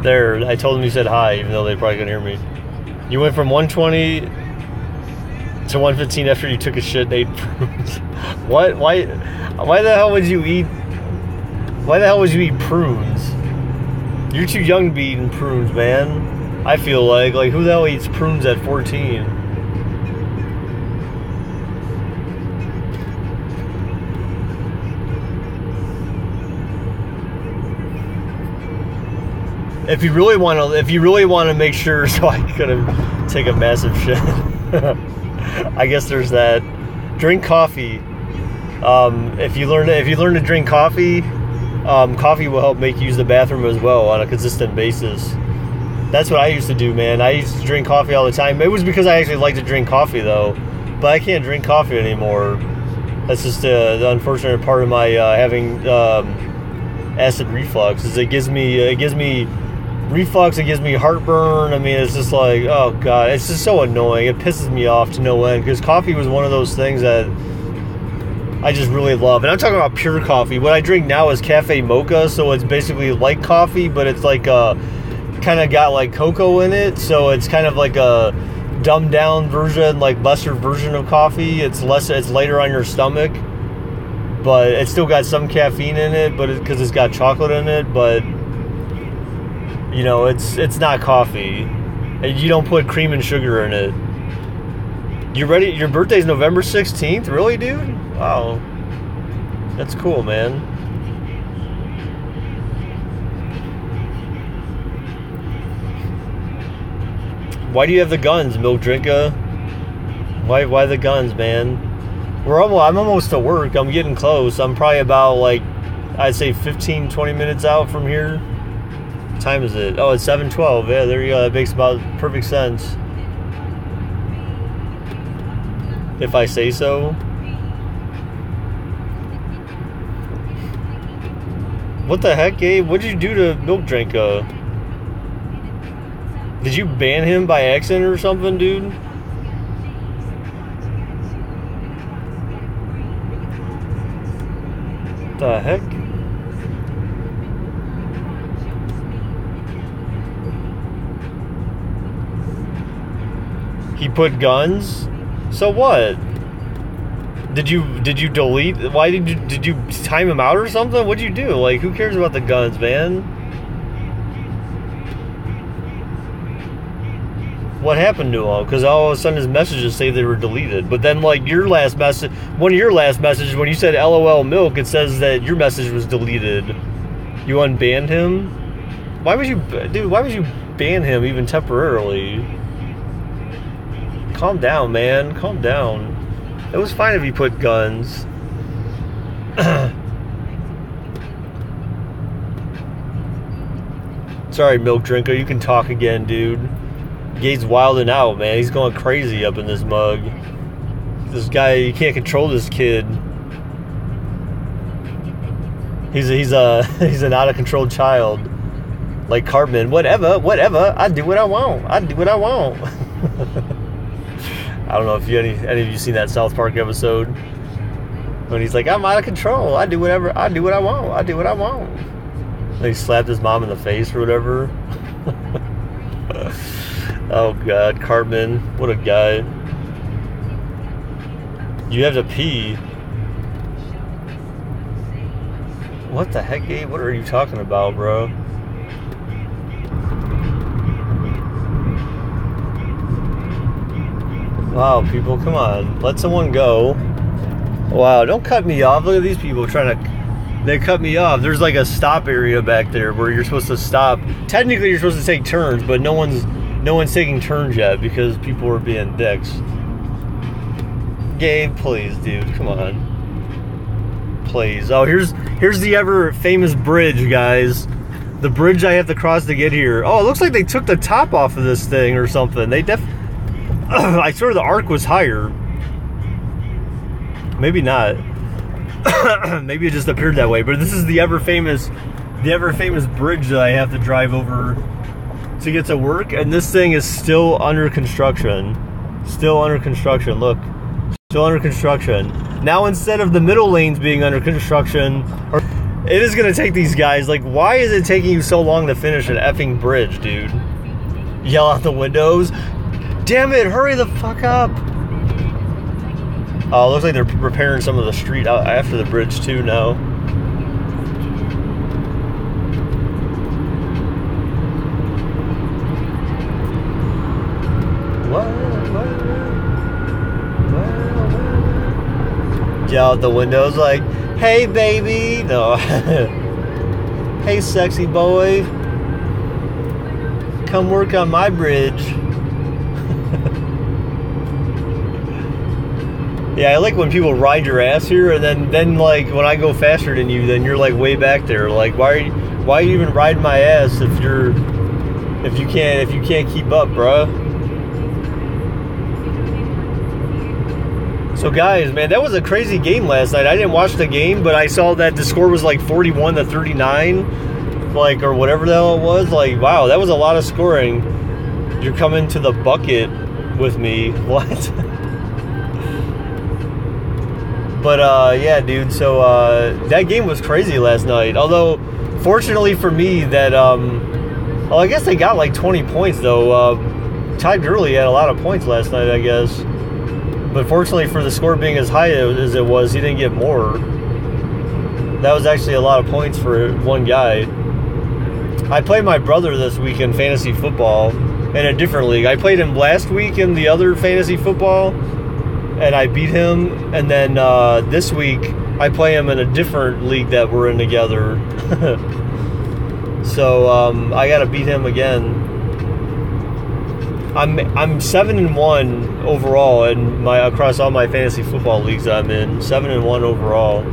There, I told him you said hi, even though they probably couldn't hear me. You went from 120 to 115 after you took a shit and ate prunes. What? Why the hell would you eat? Why the hell would you eat prunes? You're too young to be eating prunes, man. I feel like who the hell eats prunes at 14? If you really want to make sure so I couldn't take a massive shit. I guess there's that. Drink coffee. If you learn to drink coffee, coffee will help make you use the bathroom as well on a consistent basis. That's what I used to do, man. I used to drink coffee all the time. It was because I actually liked to drink coffee though, but I can't drink coffee anymore. That's just the unfortunate part of my having acid reflux. Is it gives me reflux, it gives me heartburn. I mean, it's just like, oh god, it's just so annoying. It pisses me off to no end because coffee was one of those things that I just really love. And I'm talking about pure coffee. What I drink now is cafe mocha, so it's basically like coffee, but it's like kind of got like cocoa in it, so it's kind of like a dumbed down version, like lesser version of coffee. It's lighter on your stomach, but it's still got some caffeine in it, but because it's got chocolate in it, but you know, it's not coffee. And you don't put cream and sugar in it. You ready? Your birthday's November 16th? Really, dude? Wow. That's cool, man. Why do you have the guns, Milk Drinka? Why the guns, man? I'm almost to work. I'm getting close. I'm probably about like, I'd say 15, 20 minutes out from here. What time is it? Oh, it's 7:12. Yeah, there you go. That makes about perfect sense. If I say so. What the heck, Gabe? What did you do to Milk Drinka? Did you ban him by accident or something, dude? The heck? He put guns? So what? Did you delete? Why did you time him out or something? What'd you do? Like, who cares about the guns, man? What happened to him? Because all of a sudden his messages say they were deleted. But then, like, your last message, one of your last messages, when you said LOL milk, it says that your message was deleted. You unbanned him? Why would you, dude, why would you ban him even temporarily? Calm down, man. Calm down. It was fine if he put guns. Sorry, Milk Drinker. You can talk again, dude. Gabe's wilding out, man. He's going crazy up in this mug. This guy, you can't control this kid. He's an out of control child. Like Cartman, whatever. I do what I want. I do what I want. I don't know if any of you seen that South Park episode when he's like, I'm out of control. I do whatever. I do what I want. I do what I want. And he slapped his mom in the face or whatever. Oh God, Cartman, what a guy. You have to pee. What the heck, Gabe? What are you talking about, bro? Wow, people, come on. Let someone go. Wow, don't cut me off. Look at these people trying to They cut me off. There's like a stop area back there where you're supposed to stop. Technically, you're supposed to take turns, but no one's taking turns yet because people are being dicks. Gabe, please, dude, come on, please. Oh, here's the ever famous bridge, guys. The bridge I have to cross to get here. Oh, it looks like they took the top off of this thing or something. They I swear the arc was higher. Maybe not. Maybe it just appeared that way. But this is the ever famous bridge that I have to drive over to get to work, and this thing is still under construction. Still under construction. Look, still under construction. Now instead of the middle lanes being under construction, it is gonna take these guys. Like, why is it taking you so long to finish an effing bridge, dude? Yell out the windows. Damn it! Hurry the fuck up. Oh, looks like they're repairing some of the street out after the bridge too now. Yell out the windows like, hey baby. No. Hey sexy boy. Come work on my bridge. Yeah, I like when people ride your ass here, and then like when I go faster than you, then you're like way back there. Like, why are you even riding my ass if you can't keep up, bruh? So guys, man, that was a crazy game last night. I didn't watch the game, but I saw that the score was like 41-39, like, or whatever the hell it was. Like, wow, that was a lot of scoring. You're coming to the bucket with me. What? But yeah, dude, so that game was crazy last night. Although, fortunately for me, that well, I guess they got like 20 points though. Ty Gurley had a lot of points last night, I guess. But fortunately for the score being as high as it was, he didn't get more. That was actually a lot of points for one guy. I played my brother this week in fantasy football in a different league. I played him last week in the other fantasy football, and I beat him. And then this week, I play him in a different league that we're in together. So I got to beat him again. I'm 7-1 overall in across all my fantasy football leagues I'm in. 7-1 overall.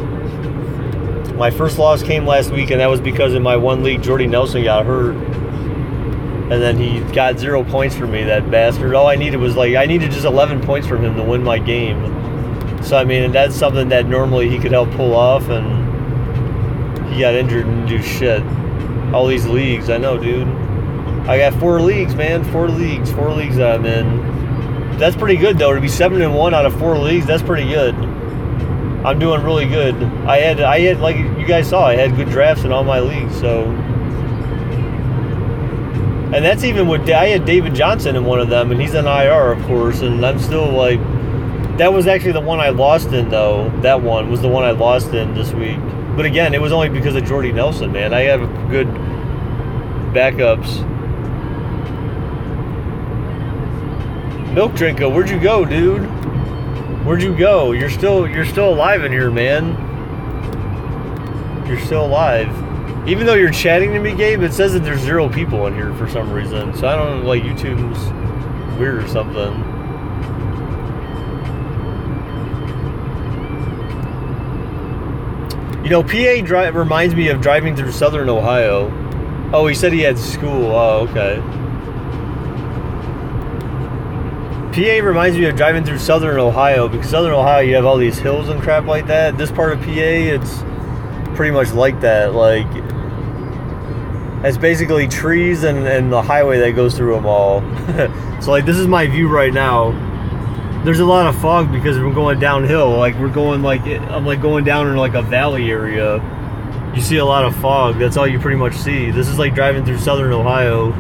My first loss came last week, and that was because in my one league, Jordy Nelson got hurt, and then he got 0 points from me. That bastard. All I needed was I needed just 11 points from him to win my game. So I mean, that's something that normally he could help pull off, and he got injured and do shit. All these leagues, I know, dude. I got 4 leagues, man. 4 leagues that I'm in. That's pretty good though. To be 7-1 out of 4 leagues, that's pretty good. I'm doing really good. I had like you guys saw, I had good drafts in all my leagues. So, and that's even with I had David Johnson in one of them, and he's an IR, of course. And I'm still like, that was actually the one I lost in though. That one was the one I lost in this week. But again, it was only because of Jordy Nelson, man. I have good backups. Milk Drinker, where'd you go, dude? Where'd you go? You're still alive in here, man. You're still alive. Even though you're chatting to me, Gabe, it says that there's 0 people in here for some reason. So I don't know, like YouTube's weird or something. You know, PA reminds me of driving through Southern Ohio. Oh, he said he had school. Oh, okay. PA reminds me of driving through Southern Ohio, because Southern Ohio, you have all these hills and crap like that. This part of PA, it's pretty much like that. Like, it's basically trees and the highway that goes through them all. So, like, this is my view right now. There's a lot of fog because we're going downhill. Like, we're going, like, I'm, like, going down in, like, a valley area. You see a lot of fog. That's all you pretty much see. This is like driving through Southern Ohio.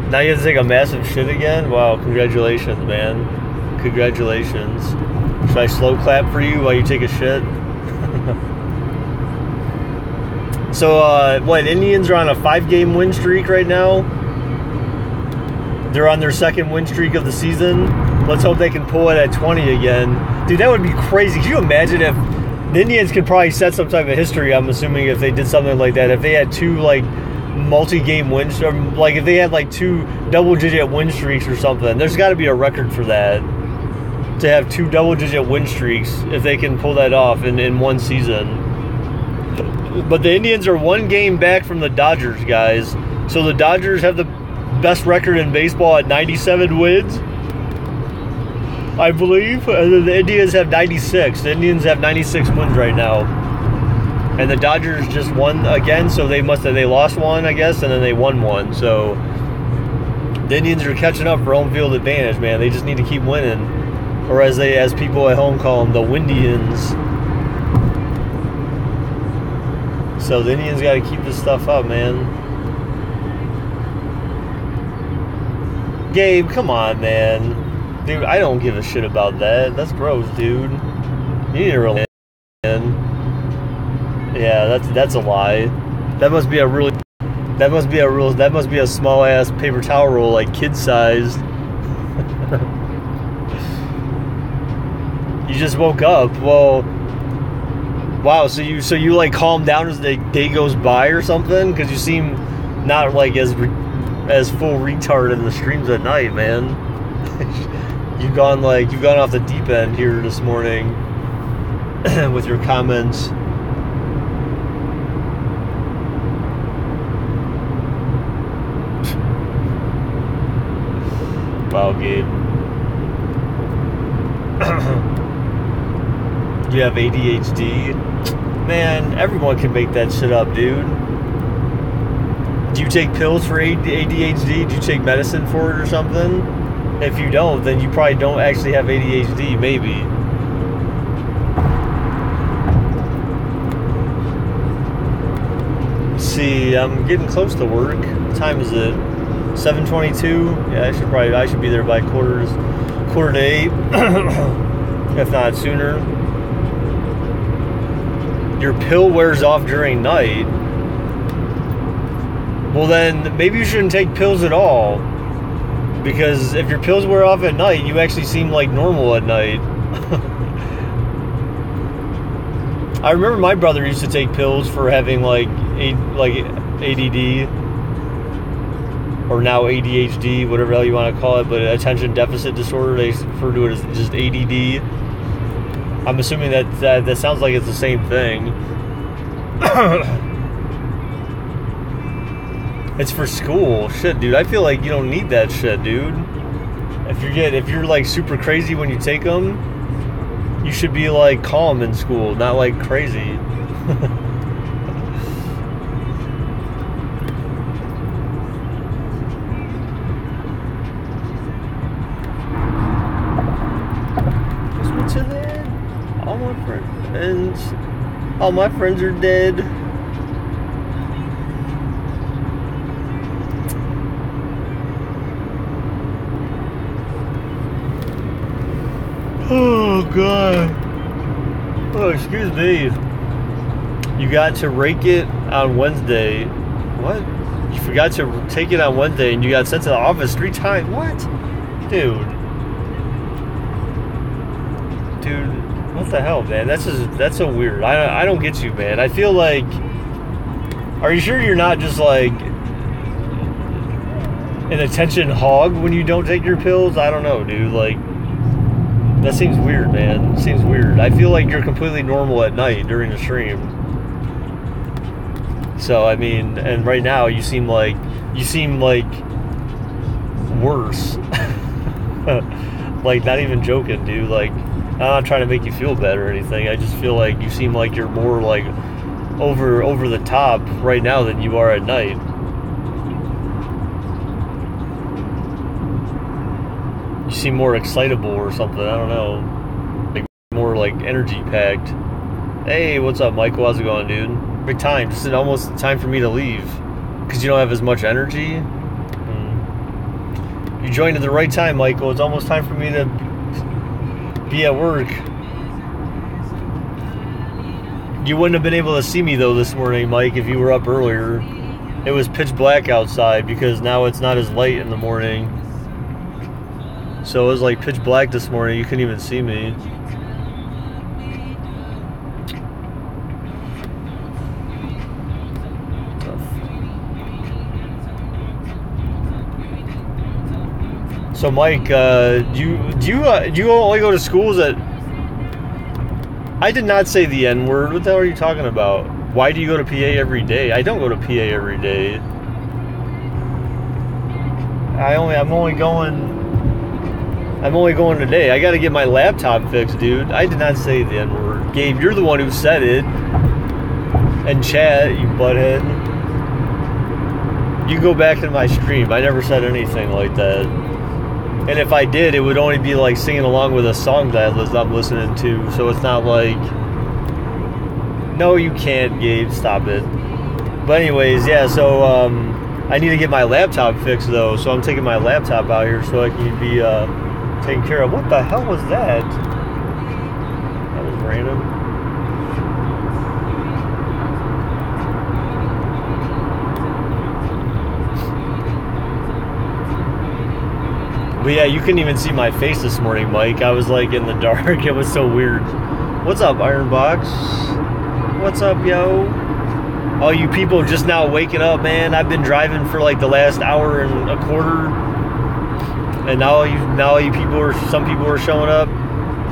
Now you have to take a massive shit again? Wow, congratulations, man. Congratulations. Should I slow clap for you while you take a shit? So, what, Indians are on a 5-game win streak right now? They're on their second win streak of the season. Let's hope they can pull it at 20 again. Dude, that would be crazy. Can you imagine if the Indians could probably set some type of history, I'm assuming, if they did something like that. If they had 2, like, multi-game wins, or, like, if they had, like, 2 double-digit win streaks or something. There's got to be a record for that. To have 2 double-digit win streaks, if they can pull that off in one season. But the Indians are 1 game back from the Dodgers, guys. So the Dodgers have the best record in baseball at 97 wins, I believe. And the Indians have 96. The Indians have 96 wins right now. And the Dodgers just won again, so they lost 1, I guess, and then they won 1. So the Indians are catching up for home field advantage, man. They just need to keep winning. Or as people at home call them, the Windians. So the Indians got to keep this stuff up, man. Gabe, come on, man. Dude, I don't give a shit about that. That's gross, dude. You need to relax, man. Yeah, that's a lie. That must be a small ass paper towel roll, like kid sized. You just woke up. Well, wow. So you like calm down as the day goes by or something? Because you seem not like as full retard in the streams at night, man. You've gone off the deep end here this morning with your comments. Wow, Gabe. You have ADHD? Man, everyone can make that shit up, dude. Do you take pills for ADHD? Do you take medicine for it or something? If you don't, then you probably don't actually have ADHD, maybe. Let's see, I'm getting close to work. What time is it? 7:22? Yeah, I should be there by quarter to 8. If not sooner. Your pill wears off during night. Well, then maybe you shouldn't take pills at all. Because if your pills wear off at night, you actually seem like normal at night. I remember my brother used to take pills for having like ADD, or now ADHD, whatever the hell you want to call it, but attention deficit disorder. They refer to it as just ADD. I'm assuming that sounds like it's the same thing. It's for school. Shit, dude. I feel like you don't need that shit, dude. If you're like super crazy when you take them, you should be like calm in school, not like crazy. What's in there? All my friends are dead. Oh, God. Oh, excuse me. You got to rake it on Wednesday. What? You forgot to take it on Wednesday and you got sent to the office 3 times. What? Dude, what the hell, man? That's so weird. I don't get you, man. I feel like... Are you sure you're not just like an attention hog when you don't take your pills? I don't know, dude. Like... That seems weird, man. It seems weird. I feel like you're completely normal at night during the stream. So, I mean, and right now you seem like worse. Like, not even joking, dude. Like, I'm not trying to make you feel bad or anything. I just feel like you seem like you're more like over the top right now than you are at night. You seem more excitable or something. I don't know. Like more like energy packed. Hey, what's up, Michael? How's it going, dude? Every time. Just almost time for me to leave. Because you don't have as much energy. You joined at the right time, Michael. It's almost time for me to be at work. You wouldn't have been able to see me, though, this morning, Mike, if you were up earlier. It was pitch black outside because now it's not as light in the morning. So it was like pitch black this morning. You couldn't even see me. So Mike, do you only go to schools that? I did not say the N word. What the hell are you talking about? Why do you go to PA every day? I don't go to PA every day. I'm only going today. I got to get my laptop fixed, dude. I did not say the N word. Gabe, you're the one who said it. And chat, you butthead. You go back to my stream. I never said anything like that. And if I did, it would only be like singing along with a song that I'm listening to. So it's not like... No, you can't, Gabe. Stop it. But anyways, yeah, so I need to get my laptop fixed, though. So I'm taking my laptop out here so I can be taken care of. What the hell was that? That was random. But yeah, you couldn't even see my face this morning, Mike. I was like in the dark. It was so weird. What's up, Ironbox? What's up, yo? Oh, you people just now waking up, man. I've been driving for like the last hour and a quarter. And now you people some people are showing up.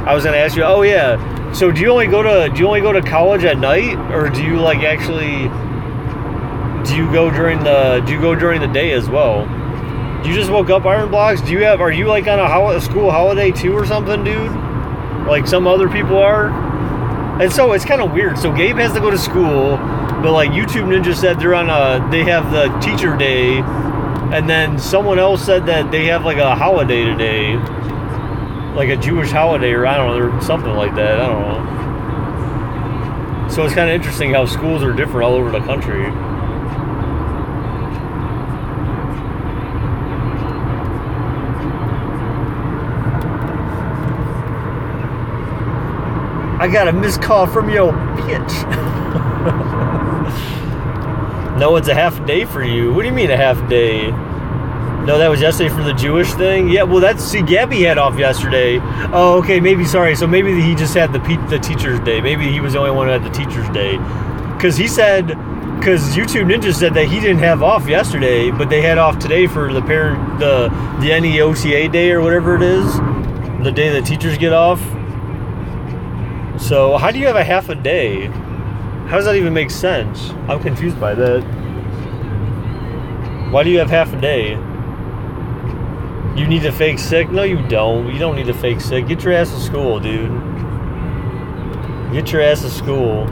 I was gonna ask you, oh yeah. So do you only go to college at night, or do you like actually do you go during the day as well? You just woke up, Iron Blocks? Are you like on a school holiday too or something, dude? Like some other people are? And so it's kind of weird. So Gabe has to go to school, but like YouTube Ninja said they have the teacher day, and then someone else said that they have like a holiday today. Like a Jewish holiday, or I don't know, or something like that. I don't know. So it's kind of interesting how schools are different all over the country. I got a missed call from your bitch. No, it's a half day for you. What do you mean a half day? No, that was yesterday for the Jewish thing? Yeah, well, see, Gabby had off yesterday. Oh, okay, maybe, sorry. So maybe he just had the teacher's day. Maybe he was the only one who had the teacher's day. Because YouTube Ninja said that he didn't have off yesterday, but they had off today for the NEOTA day or whatever it is. The day the teachers get off. So, how do you have a half a day? How does that even make sense? I'm confused by that. Why do you have half a day? You need to fake sick? No, you don't. You don't need to fake sick. Get your ass to school, dude. Get your ass to school.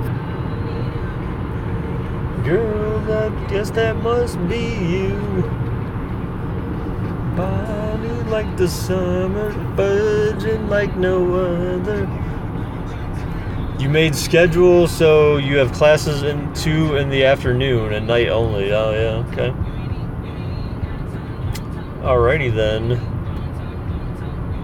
Girl, I guess that must be you. Body like the summer, budging like no other. You made schedule, so you have classes in 2 in the afternoon and night only. Oh, yeah, okay. Alrighty then.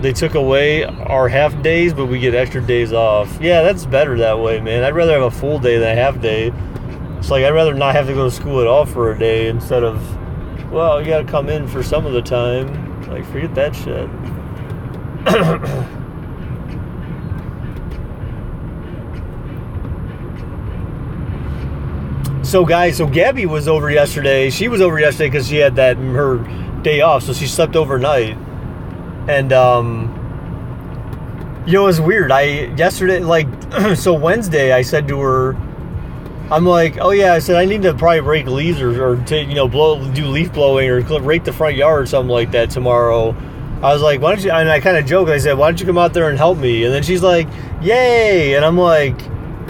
They took away our half days, but we get extra days off. Yeah, that's better that way, man. I'd rather have a full day than a half day. It's like I'd rather not have to go to school at all for a day instead of, well, you gotta come in for some of the time. Like, forget that shit. So guys, Gabby was over yesterday. She was over yesterday because she had her day off, so she slept overnight. And you know, it was weird. Yesterday, like, so Wednesday, I said to her, I'm like, oh yeah, I said I need to probably rake leaves or do leaf blowing or rake the front yard or something like that tomorrow. I was like, why don't you? And I kind of joked. I said, why don't you come out there and help me? And then she's like, yay! And I'm like,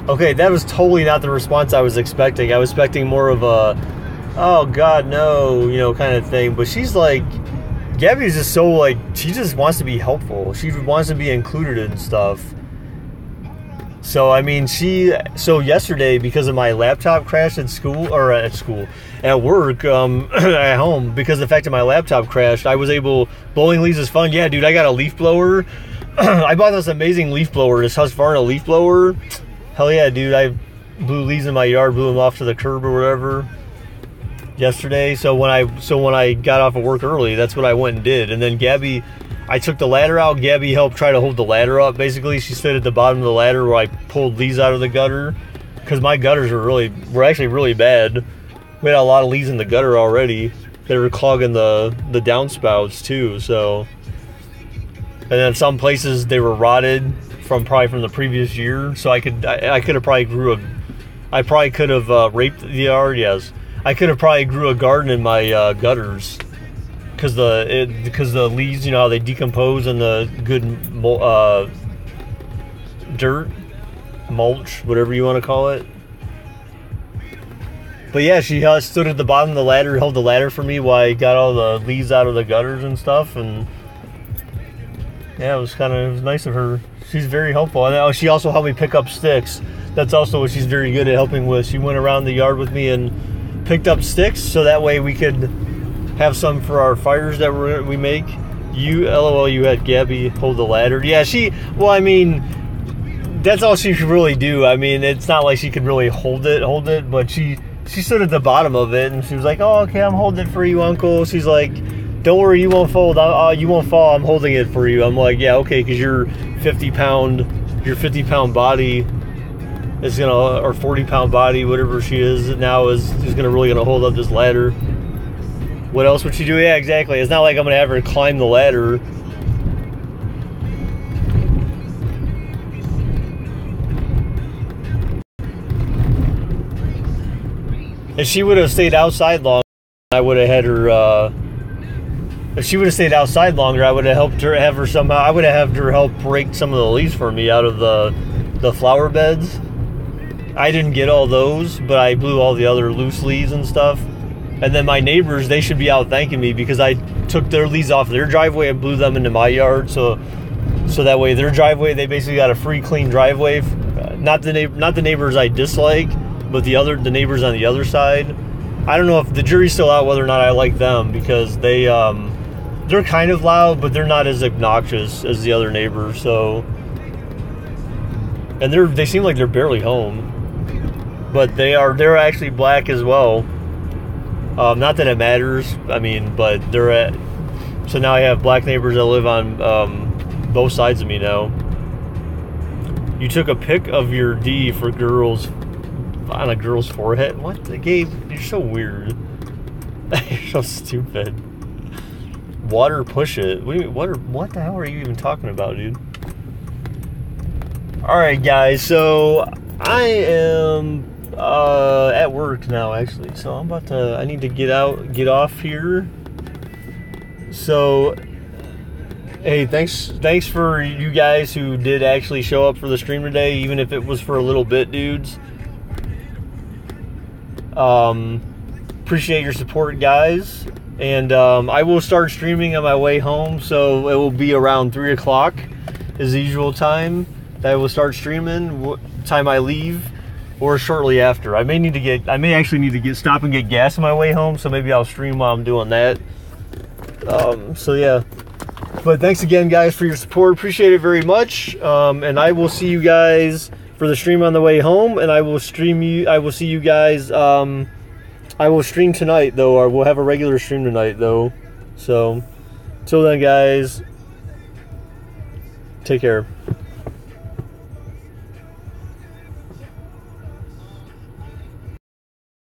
okay, that was totally not the response I was expecting. I was expecting more of a, oh God, no, kind of thing. But she's like, Gabby's just so like, she just wants to be helpful. She wants to be included in stuff. So, I mean, so yesterday, because of my laptop crash at work, at home, because of the fact that my laptop crashed, I was able, blowing leaves is fun. Yeah, dude, I got a leaf blower. I bought this amazing leaf blower, this Husqvarna leaf blower. Hell yeah, dude, I blew leaves in my yard, blew them off to the curb or whatever yesterday. So when I got off of work early, that's what I went and did. And then Gabby, I took the ladder out. Gabby helped try to hold the ladder up. Basically, she stood at the bottom of the ladder where I pulled these out of the gutter, because my gutters were actually really bad. We had a lot of leads in the gutter already. They were clogging the downspouts too. So, and then some places they were rotted probably from the previous year. So I could have probably I probably could have raped the yard. Yes, I could have probably grew a garden in my gutters. Because the leaves, you know how they decompose in the good dirt, mulch, whatever you want to call it. But yeah, she stood at the bottom of the ladder, held the ladder for me while I got all the leaves out of the gutters and stuff. And yeah, it was nice of her. She's very helpful. And she also helped me pick up sticks. That's also what she's very good at helping with. She went around the yard with me and picked up sticks, so that way we could have some for our fires that we make. LOL, you had Gabby hold the ladder. Yeah, well, I mean, that's all she could really do. I mean, it's not like she could really hold it, but she stood at the bottom of it, and she was like, oh, okay, I'm holding it for you, Uncle. She's like, don't worry, you won't fold. You won't fall, I'm holding it for you. I'm like, yeah, okay, because your 50-pound body is gonna, or 40-pound body, whatever she is now, is really gonna hold up this ladder. What else would she do? Yeah, exactly. It's not like I'm going to have her climb the ladder. If she would have stayed outside longer, I would have had her, if she would have stayed outside longer, I would have helped her, I would have had her help break some of the leaves for me out of the flower beds. I didn't get all those, but I blew all the other loose leaves and stuff. And then my neighbors, they should be out thanking me because I took their leaves off their driveway and blew them into my yard. So that way their driveway, they basically got a free, clean driveway. Not the neighbors I dislike, but the neighbors on the other side. I don't know if the jury's still out whether or not I like them, because they're kind of loud, but they're not as obnoxious as the other neighbors. So, and they seem like they're barely home, but they're actually black as well. Not that it matters, I mean, but so now I have black neighbors that live on both sides of me now. You took a pic of your D for girls on a girl's forehead? What? Gabe, you're so weird. You're so stupid. Water push it. What the hell are you even talking about, dude? Alright, guys, so I am at work now, actually, so I need to get off here. So hey, thanks for you guys who did actually show up for the stream today, even if it was for a little bit, dudes. Appreciate your support, guys. And I will start streaming on my way home, so it will be around 3 o'clock is the usual time that I will start streaming, time I leave, or shortly after. I may actually need to stop and get gas on my way home, so maybe I'll stream while I'm doing that. So yeah, but thanks again, guys, for your support. Appreciate it very much. And I will see you guys for the stream on the way home, and I will see you guys. I will stream tonight, though, or we'll have a regular stream tonight, though. So till then, guys, take care.